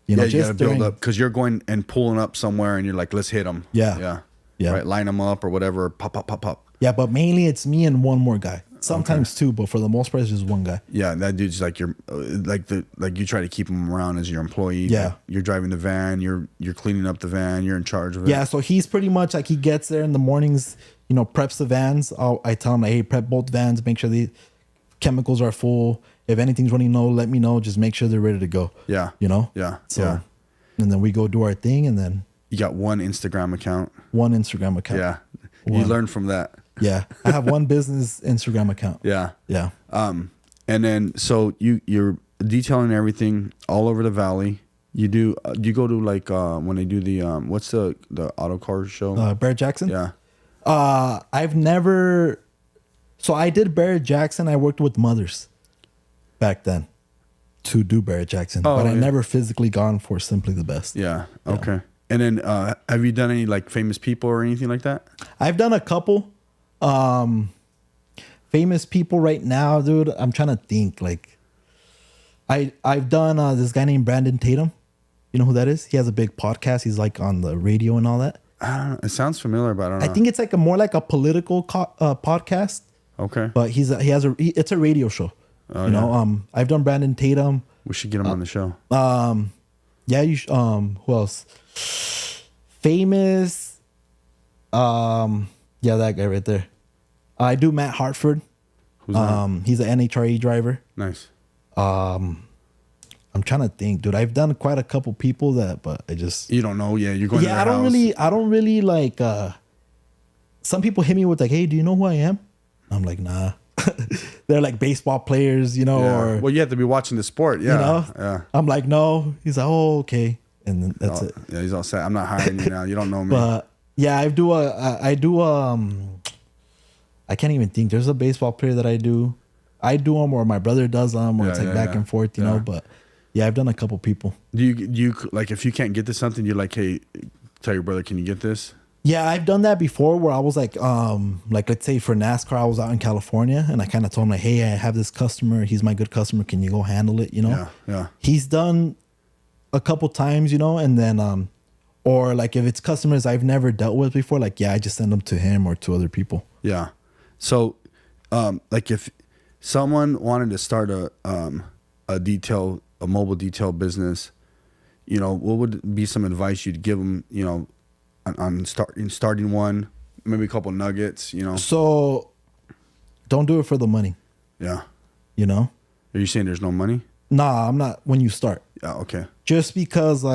You know, you just gotta build up because you're going and pulling up somewhere, and you're like, let's hit them. Yeah. Yeah. Yeah. Right. Line them up or whatever. Pop, pop, pop, pop. Yeah, but mainly it's me and one more guy. Sometimes 2, but for the most part, it's just one guy. Yeah, that dude's like your you try to keep him around as your employee. Yeah. Like you're driving the van. You're cleaning up the van. You're in charge of it. Yeah, so he's pretty much like he gets there in the mornings, you know, preps the vans. I tell him, like, hey, prep both vans, make sure the chemicals are full. If anything's running low, let me know. Just make sure they're ready to go. Yeah. You know? Yeah. So, yeah. And then we go do our thing, and then You got one Instagram account. one Instagram account. Yeah. One. You learned from that. Yeah. I have one business Instagram account. Yeah. Yeah. And then so you're detailing everything all over the valley. You go to like when they do the what's the auto car show? Barrett Jackson? Yeah. I've never. So I did Barrett Jackson. I worked with mothers back then to do Barrett Jackson, but I never physically gone for Simply the Best. Yeah. Okay. And then have you done any like famous people or anything like that? I've done a couple. Famous people right now, dude. I'm trying to think. Like, I've done this guy named Brandon Tatum. You know who that is? He has a big podcast. He's like on the radio and all that. I don't know. It sounds familiar, but I don't know. I think it's like more like a political podcast. Okay. But it's a radio show. Oh, you know, I've done Brandon Tatum. We should get him on the show. Yeah, you who else? Famous. Yeah, that guy right there. I do Matt Hartford. Who's that? He's an NHRA driver. Nice. I'm trying to think, dude. I've done quite a couple people but I just You don't know. Yeah, you're going. Yeah, to their I don't house. I don't really like. Some people hit me with like, "Hey, do you know who I am?" I'm like, "Nah." They're like baseball players, you know, Yeah. or Well, you have to be watching the sport. Yeah. you know. Yeah. I'm like, "No." He's like, "Oh, okay," and then that's it. Yeah, he's all set. I'm not hiring you now. You don't know me. But yeah, I do I can't even think. There's a baseball player that I do them, or my brother does them, or Yeah, it's like yeah, back yeah. and forth, you know. But yeah, I've done a couple people. Do you like if you can't get to something, you're like, hey, tell your brother, can you get this? Yeah, I've done that before where I was like let's say for NASCAR, I was out in California and I kind of told him like, hey, I have this customer. He's my good customer. Can you go handle it? You know? Yeah, yeah. He's done a couple times, you know, and then, or like if it's customers I've never dealt with before, like, yeah, I just send them to him or to other people. Yeah. So, like if someone wanted to start a mobile detail business, you know, what would be some advice you'd give them, you know, on starting one, maybe a couple nuggets, you know? So don't do it for the money, Yeah. you know? Are you saying there's no money? Nah, I'm not when you start. Yeah. Okay. Just because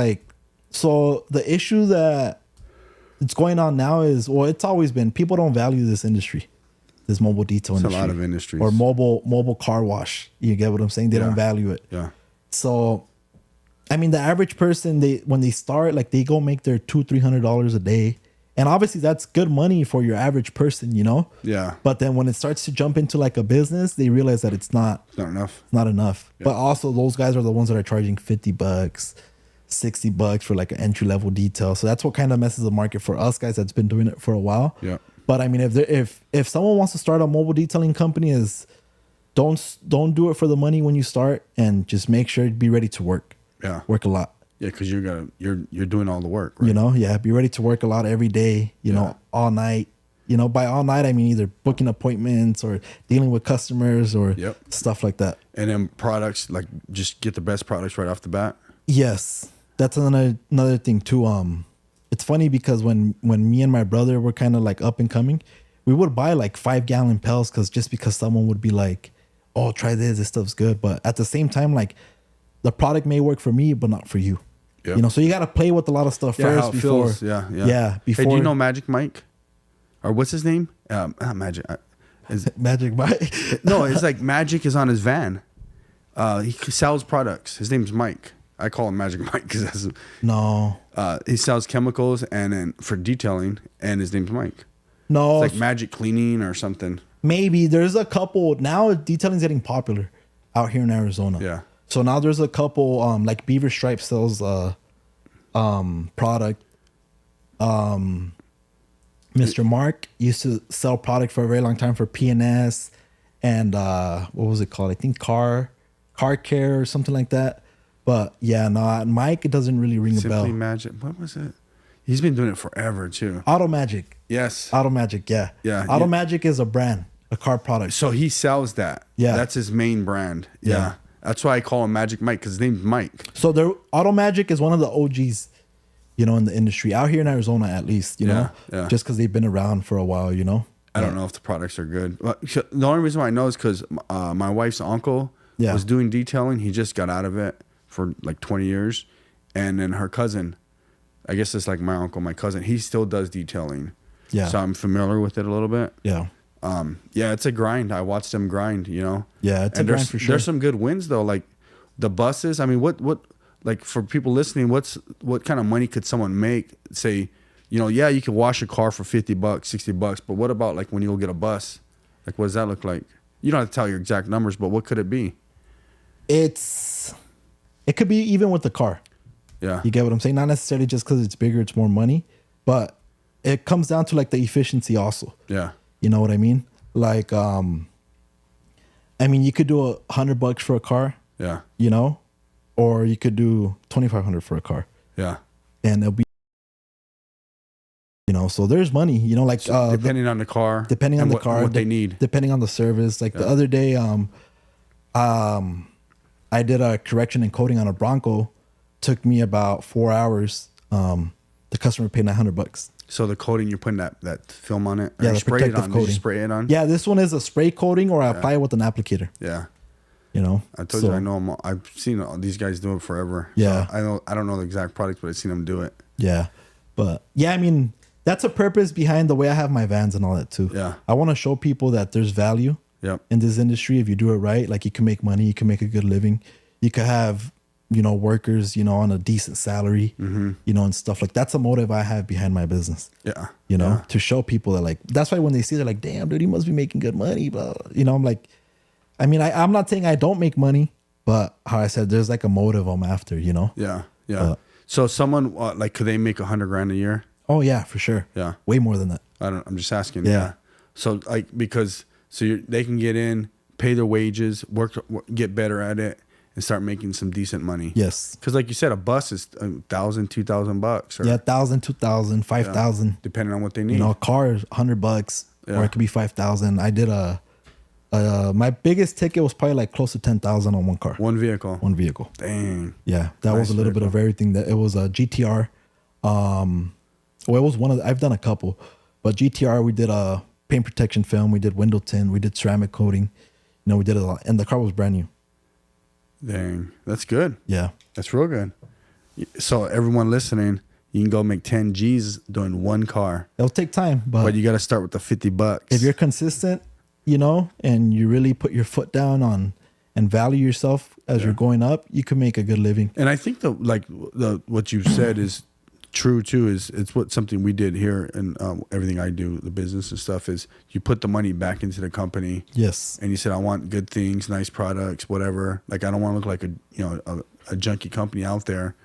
so the issue that it's going on now is, well, it's always been, people don't value this industry, this mobile detail It's industry. a lot of industries. Or mobile car wash. You get what I'm saying? They don't value it. Yeah. So, I mean, the average person, when they start, like they go make their $200-$300 a day. And obviously that's good money for your average person, you know? Yeah. But then when it starts to jump into like a business, they realize that it's not enough. not enough. Yeah. But also those guys are the ones that are charging $50, $60 for like an entry level detail. So that's what kind of messes the market for us guys that's been doing it for a while. Yeah. But I mean, if someone wants to start a mobile detailing company, don't do it for the money when you start, and just make sure to be ready to work. Yeah. Work a lot. Yeah, because you're doing all the work, right? You know, yeah, be ready to work a lot every day, you know, all night. You know, by all night I mean either booking appointments or dealing with customers or stuff like that. And then products, like just get the best products right off the bat. Yes. That's another thing too. it's funny because when me and my brother were kind of like up and coming, we would buy like 5-gallon pails just because someone would be like, oh, try this stuff's good. But at the same time, like the product may work for me, but not for you. Yep. You know, so you got to play with a lot of stuff first before. Feels. Yeah. Before. Hey, do you know Magic Mike? Or what's his name? Not Magic. Magic Mike? No, it's like Magic is on his van. He sells products. His name's Mike. I call him Magic Mike because no. He sells chemicals and then for detailing, and his name's Mike. No, it's like Magic Cleaning or something. Maybe there's a couple now. Detailing's getting popular out here in Arizona. Yeah. So now there's a couple like Beaver Stripe sells product. Mr. Mark used to sell product for a very long time for PNS and what was it called? I think car care or something like that. But yeah, no, Mike, it doesn't really ring a bell. Simply Magic. What was it? He's been doing it forever too. Auto Magic. Yes. Auto Magic. Yeah. Yeah. Auto Magic is a brand, a car product. So he sells that. Yeah. That's his main brand. Yeah. That's why I call him Magic Mike, because his name's Mike. So Auto Magic is one of the OGs, you know, in the industry out here in Arizona, at least, you know, just because they've been around for a while, you know. I don't know if the products are good. The only reason why I know is because my wife's uncle was doing detailing. He just got out of it for like 20 years. And then her cousin, I guess it's like my uncle, my cousin, he still does detailing. Yeah. So I'm familiar with it a little bit. Yeah. Yeah, it's a grind. I watched them grind, you know. Yeah, it's a grind for sure. There's some good wins though, like the buses. I mean, what like for people listening, what kind of money could someone make? Say, you know, yeah, you can wash a car for $50, $60, but what about like when you'll get a bus? Like, what does that look like? You don't have to tell your exact numbers, but what could it be? It could be even with the car. Yeah. You get what I'm saying? Not necessarily just because it's bigger, it's more money, but it comes down to like the efficiency also. Yeah. You know what I mean? Like, I mean, you could do $100 for a car. Yeah. You know, or you could do $2,500 for a car. Yeah. And it'll be, you know, so there's money, you know, like so depending on the car, depending on the car, what they need, depending on the service. Like the other day, I did a correction and coating on a Bronco. Took me about 4 hours. The customer paid $900. So the coating, you're putting that film on it? Yeah, the spray protective it on. coating. Did you spray it on? Yeah, this one is a spray coating, or I apply it with an applicator. Yeah. You know? I told you I know them. I've seen all these guys do it forever. Yeah. So I don't know the exact product, but I've seen them do it. Yeah. But yeah, I mean, that's a purpose behind the way I have my vans and all that too. Yeah. I want to show people that there's value in this industry. If you do it right, like you can make money, you can make a good living. You could have, you know, workers, you know, on a decent salary, you know, and stuff like that's a motive I have behind my business. Yeah. You know, to show people that like, that's why when they see, they're like, damn, dude, he must be making good money. But, you know, I'm like, I mean, I'm not saying I don't make money, but how I said, there's like a motive I'm after, you know? Yeah. Yeah. So someone like, could they make $100,000 a year? Oh yeah, for sure. Yeah. Way more than that. I'm just asking. Yeah. So like, because they can get in, pay their wages, work, get better at it, and start making some decent money. Yes. Because like you said, a bus is $1,000, $2,000. Yeah, $1,000, $2,000, $5,000. Depending on what they need. You know, a car is $100, or it could be $5,000. I did my biggest ticket was probably like close to $10,000 on one car. One vehicle. Dang. Yeah, that was a little bit of everything. That it was a GTR. Well, it was one of I've done a couple, but GTR, we did a paint protection film, we did window tint, we did ceramic coating. You know, we did a lot, and the car was brand new. Dang, that's good. Yeah, that's real good. So everyone listening, you can go make 10 G's doing one car. It'll take time, but you got to start with the $50. If you're consistent, you know, and you really put your foot down on and value yourself as you're going up, you can make a good living. And I think what you said is true too. It's something we did here, and everything I do, the business and stuff, is you put the money back into the company. Yes. And you said, I want good things, nice products, whatever. Like I don't want to look like a junky company out there.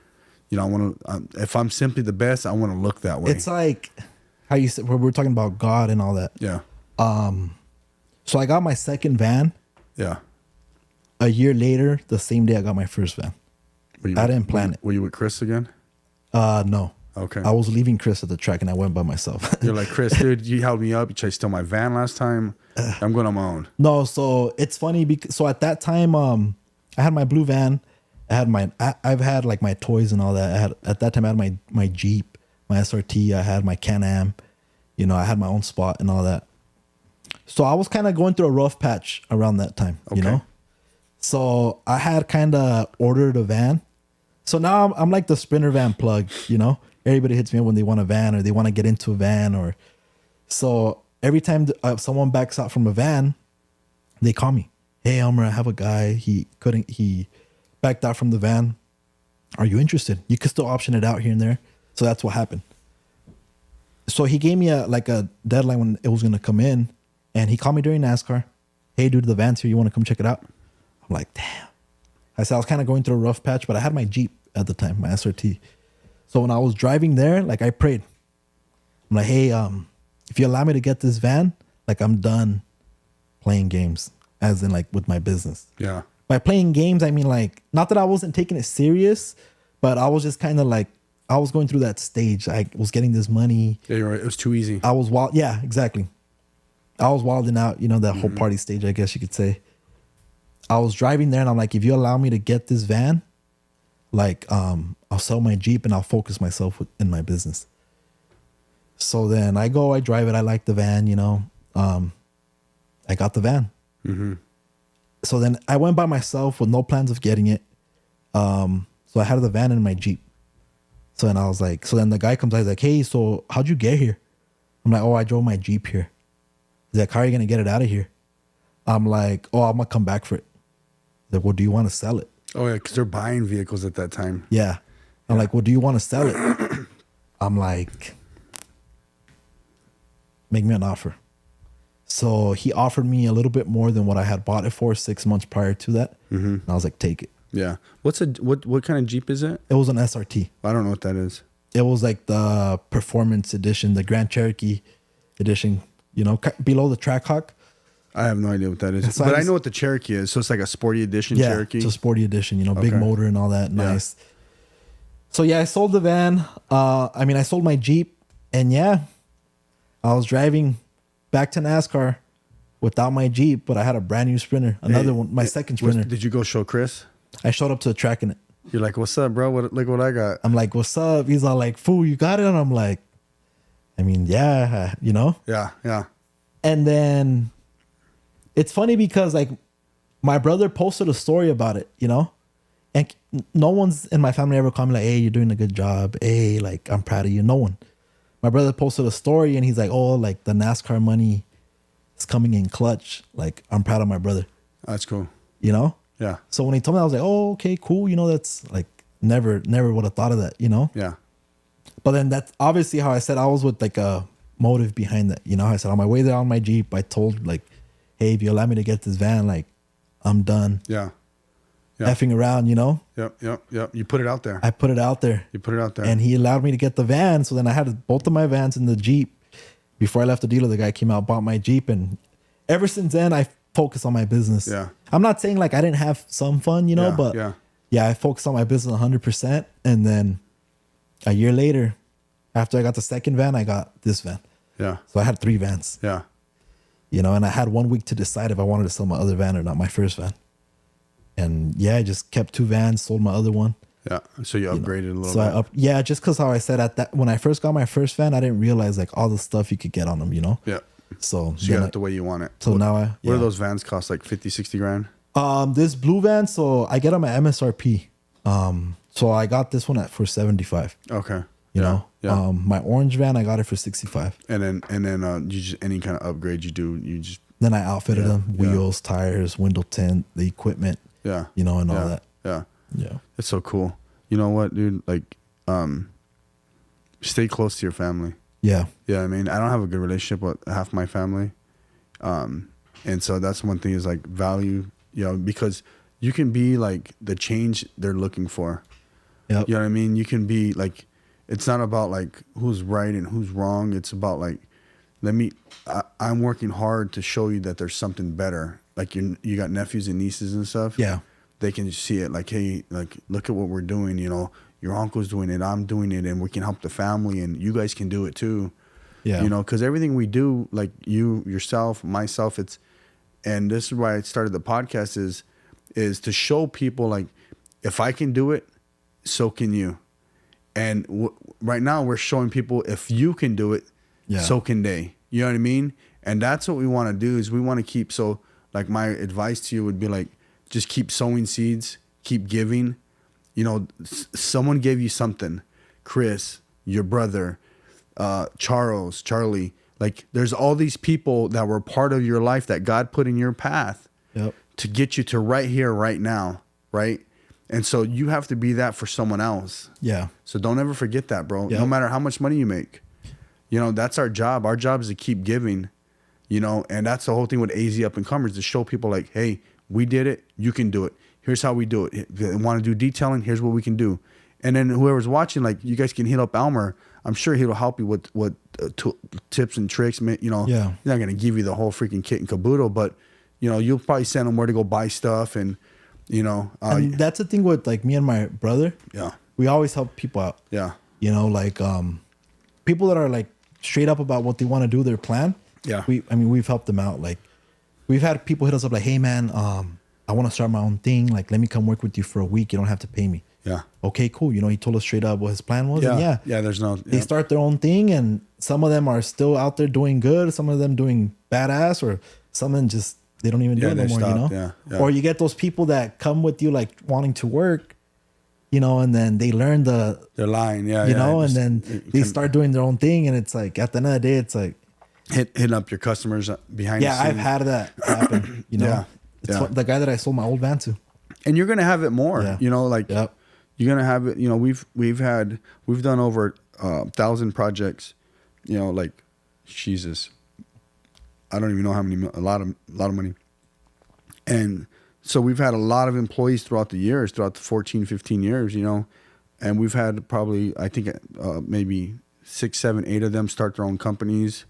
You know, I want to. If I'm simply the best, I want to look that way. It's like how you said, we're talking about God and all that. Yeah. So I got my second van. Yeah. A year later, the same day I got my first van. I didn't plan it. Were you with Chris again? No. Okay. I was leaving Chris at the track and I went by myself. You're like, Chris, dude, you held me up. You tried to steal my van last time. I'm going on my own. No, so it's funny because so at that time, I had my blue van. I've had like my toys and all that. At that time I had my Jeep, my SRT. I had my Can-Am. You know, I had my own spot and all that. So I was kind of going through a rough patch around that time, you know? So I had kind of ordered a van. So now I'm like the Sprinter van plug, you know? Everybody hits me up when they want a van or they want to get into a van. Or so every time someone backs out from a van, they call me. Hey, Elmer, I have a guy. He backed out from the van. Are you interested? You could still option it out here and there. So that's what happened. So he gave me a deadline when it was going to come in, and he called me during NASCAR. Hey, dude, the van's here. You want to come check it out? I'm like, damn. I said I was kind of going through a rough patch, but I had my Jeep at the time, my SRT. So when I was driving there, like I prayed. I'm like, hey, if you allow me to get this van, like I'm done playing games, as in like with my business. Yeah. By playing games, I mean like, not that I wasn't taking it serious, but I was just kind of like, I was going through that stage. I was getting this money. Yeah, you're right. It was too easy. I was wild. Yeah, exactly. I was wilding out, you know, that whole party stage, I guess you could say. I was driving there and I'm like, if you allow me to get this van, like, I'll sell my Jeep and I'll focus myself in my business. So then I drive it. I like the van, you know. I got the van. Mm-hmm. So then I went by myself with no plans of getting it. So I had the van in my Jeep. So then I was like, so then the guy comes out, he's like, hey, so how'd you get here? I'm like, oh, I drove my Jeep here. He's like, how are you going to get it out of here? I'm like, oh, I'm going to come back for it. He's like, well, do you want to sell it? Oh, yeah, because they're buying vehicles at that time. Yeah. I'm like, well, do you want to sell it? I'm like, make me an offer. So he offered me a little bit more than what I had bought it for 6 months prior to that. Mm-hmm. And I was like, take it. Yeah. What kind of Jeep is it? It was an SRT. I don't know what that is. It was like the Performance Edition, the Grand Cherokee Edition, you know, below the Trackhawk. I have no idea what that is. So but I know what the Cherokee is. So it's like a sporty edition Cherokee? Yeah, it's a sporty edition, you know, big motor and all that. Nice. Yeah. So yeah, I sold the van. I sold my Jeep. And yeah, I was driving back to NASCAR without my Jeep, but I had a brand new Sprinter. Another one, my second Sprinter. Did you go show Chris? I showed up to the track in it. You're like, what's up, bro? Look what I got. I'm like, what's up? He's all like, fool, you got it? And I'm like, I mean, yeah, you know? Yeah, yeah. And then it's funny because like my brother posted a story about it, you know? And no one's in my family ever called me like, hey, you're doing a good job. Hey, like, I'm proud of you. No one. My brother posted a story and he's like, oh, like the NASCAR money is coming in clutch. Like, I'm proud of my brother. That's cool. You know? Yeah. So when he told me, I was like, oh, okay, cool. You know, that's like never would have thought of that, you know? Yeah. But then that's obviously how I said I was with like a motive behind that. You know, I said on my way there on my Jeep, I told like, hey, if you allow me to get this van, like I'm done. Yeah. Effing around, you know? Yep. You put it out there. I put it out there. You put it out there. And he allowed me to get the van. So then I had both of my vans in the Jeep. Before I left the dealer, the guy came out, bought my Jeep. And ever since then, I focus on my business. Yeah. I'm not saying like I didn't have some fun, you know, but yeah, I focused on my business 100%. And then a year later, after I got the second van, I got this van. Yeah. So I had 3 vans. Yeah. You know, and I had 1 week to decide if I wanted to sell my other van or not, my first van. And yeah, I just kept 2 vans, sold my other one. Yeah. So you upgraded a little bit. Yeah, just because how I said at that, when I first got my first van, I didn't realize like all the stuff you could get on them, you know? Yeah. So you got it the way you want it. So now what do those vans cost? Like 50, 60 grand? This blue van, so I get them at MSRP. So I got this one for 75. Okay. You know? Yeah. My orange van, I got it for 65. And then you just any kind of upgrade you do, then I outfitted them, wheels, tires, window tint, the equipment. Yeah. You know, and all that. Yeah. Yeah. It's so cool. You know what, dude? Like, stay close to your family. Yeah. Yeah. I mean, I don't have a good relationship with half my family. And so that's one thing is like value, you know, because you can be like the change they're looking for. Yep. You know what I mean? You can be like, it's not about like who's right and who's wrong. It's about like, I'm working hard to show you that there's something better. Like you got nephews and nieces and stuff. Yeah. They can see it like, hey, like, look at what we're doing. You know, your uncle's doing it. I'm doing it. And we can help the family and you guys can do it too. Yeah. You know, because everything we do, like you, yourself, myself, and this is why I started the podcast is to show people like, if I can do it, so can you. And right now we're showing people if you can do it, so can they. You know what I mean? And that's what we want to do is we want to keep. So like my advice to you would be like, just keep sowing seeds, keep giving. You know, someone gave you something, Chris, your brother, Charlie. Like there's all these people that were part of your life that God put in your path to get you to right here, right now, right? And so you have to be that for someone else. Yeah. So don't ever forget that, bro. No matter how much money you make. You know, that's our job. Our job is to keep giving, you know, and that's the whole thing with AZ Up and Comers, to show people like, hey, we did it. You can do it. Here's how we do it. If you want to do detailing, here's what we can do. And then whoever's watching, like, you guys can hit up Elmer. I'm sure he'll help you with tips and tricks. You know, he's not going to give you the whole freaking kit and caboodle, but, you know, you'll probably send him where to go buy stuff. And, you know. And that's the thing with, like, me and my brother. Yeah. We always help people out. Yeah. You know, like, people that are, like, straight up about what they want to do, their plan. Yeah. We've helped them out. Like, we've had people hit us up like, hey, man, I want to start my own thing. Like, let me come work with you for a week. You don't have to pay me. Yeah. Okay, cool. You know, he told us straight up what his plan was. Yeah. And there's no. They start their own thing, and some of them are still out there doing good. Some of them doing badass, or some of them just, they don't even do it no more, stopped, you know? Yeah. Or you get those people that come with you, like, wanting to work, you know, and then they learn they're lying. Yeah. You know, and then they start doing their own thing. And it's like, at the end of the day, it's like, hitting up your customers behind the scenes. Yeah, I've had that happen, you know. It's the guy that I sold my old van to. And you're going to have it more, you know, like you're going to have it, you know, we've done over 1,000 projects, you know, like, Jesus, I don't even know how many, a lot of money. And so we've had a lot of employees throughout the years, throughout the 14, 15 years, you know, and we've had probably, I think maybe 6, 7, 8 of them start their own companies.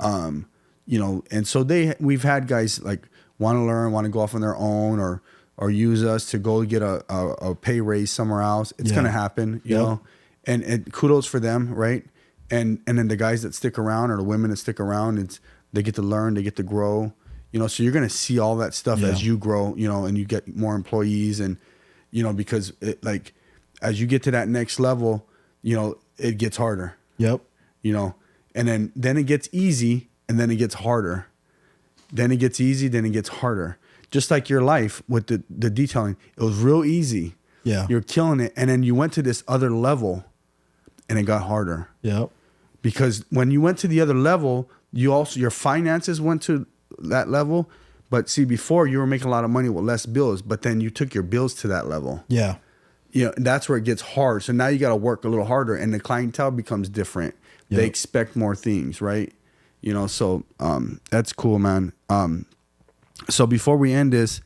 You know, and so we've had guys like want to learn, want to go off on their own, or use us to go get a pay raise somewhere else. It's going to happen, you know, and kudos for them. Right. And then the guys that stick around, or the women that stick around, they get to learn, they get to grow, you know, so you're going to see all that stuff as you grow, you know, and you get more employees, and, you know, because like, as you get to that next level, you know, it gets harder. Yep. You know, and then it gets easy, and then it gets harder. Then it gets easy, then it gets harder. Just like your life with the detailing. It was real easy. Yeah. You're killing it. And then you went to this other level, and it got harder. Yep. Because when you went to the other level, your finances went to that level. But see, before you were making a lot of money with less bills, but then you took your bills to that level. Yeah. You know, that's where it gets hard. So now you got to work a little harder, and the clientele becomes different. Yep. They expect more things, right? You know, so that's cool, man. So before we end this,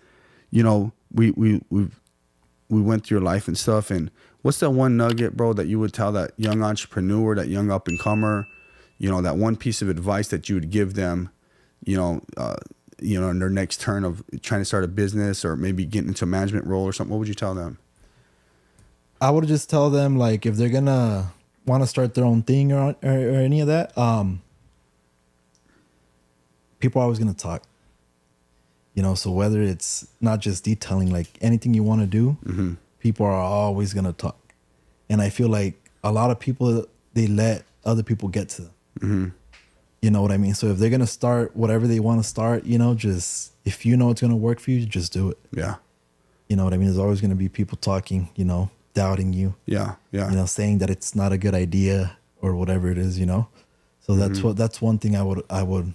you know, we went through your life and stuff. And what's that one nugget, bro, that you would tell that young entrepreneur, that young up and comer, you know, that one piece of advice that you would give them, you know, in their next turn of trying to start a business, or maybe getting into a management role or something? What would you tell them? I would just tell them, like, if they're gonna want to start their own thing or any of that, people are always gonna talk. You know, so whether it's not just detailing, like anything you want to do, people are always gonna talk. And I feel like a lot of people, they let other people get to them. You know what I mean? So if they're gonna start whatever they want to start, you know, just, if you know it's gonna work for you, just do it. Yeah. You know what I mean? There's always gonna be people talking, you know, doubting you. Yeah. Yeah. You know, saying that it's not a good idea or whatever it is, you know. So that's one thing I would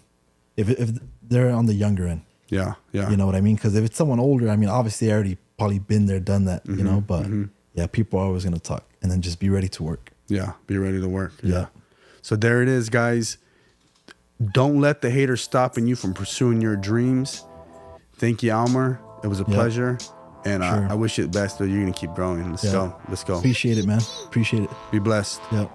if they're on the younger end. Yeah. Yeah. You know what I mean? Because if it's someone older, I mean, obviously I already probably been there, done that, you know, but yeah, people are always gonna talk, and then just be ready to work. Yeah. Be ready to work. Yeah. So there it is, guys. Don't let the haters stopping you from pursuing your dreams. Thank you, Elmer. It was a pleasure. And I wish you the best, but you're going to keep growing. Let's go. Let's go. Appreciate it, man. Appreciate it. Be blessed. Yep.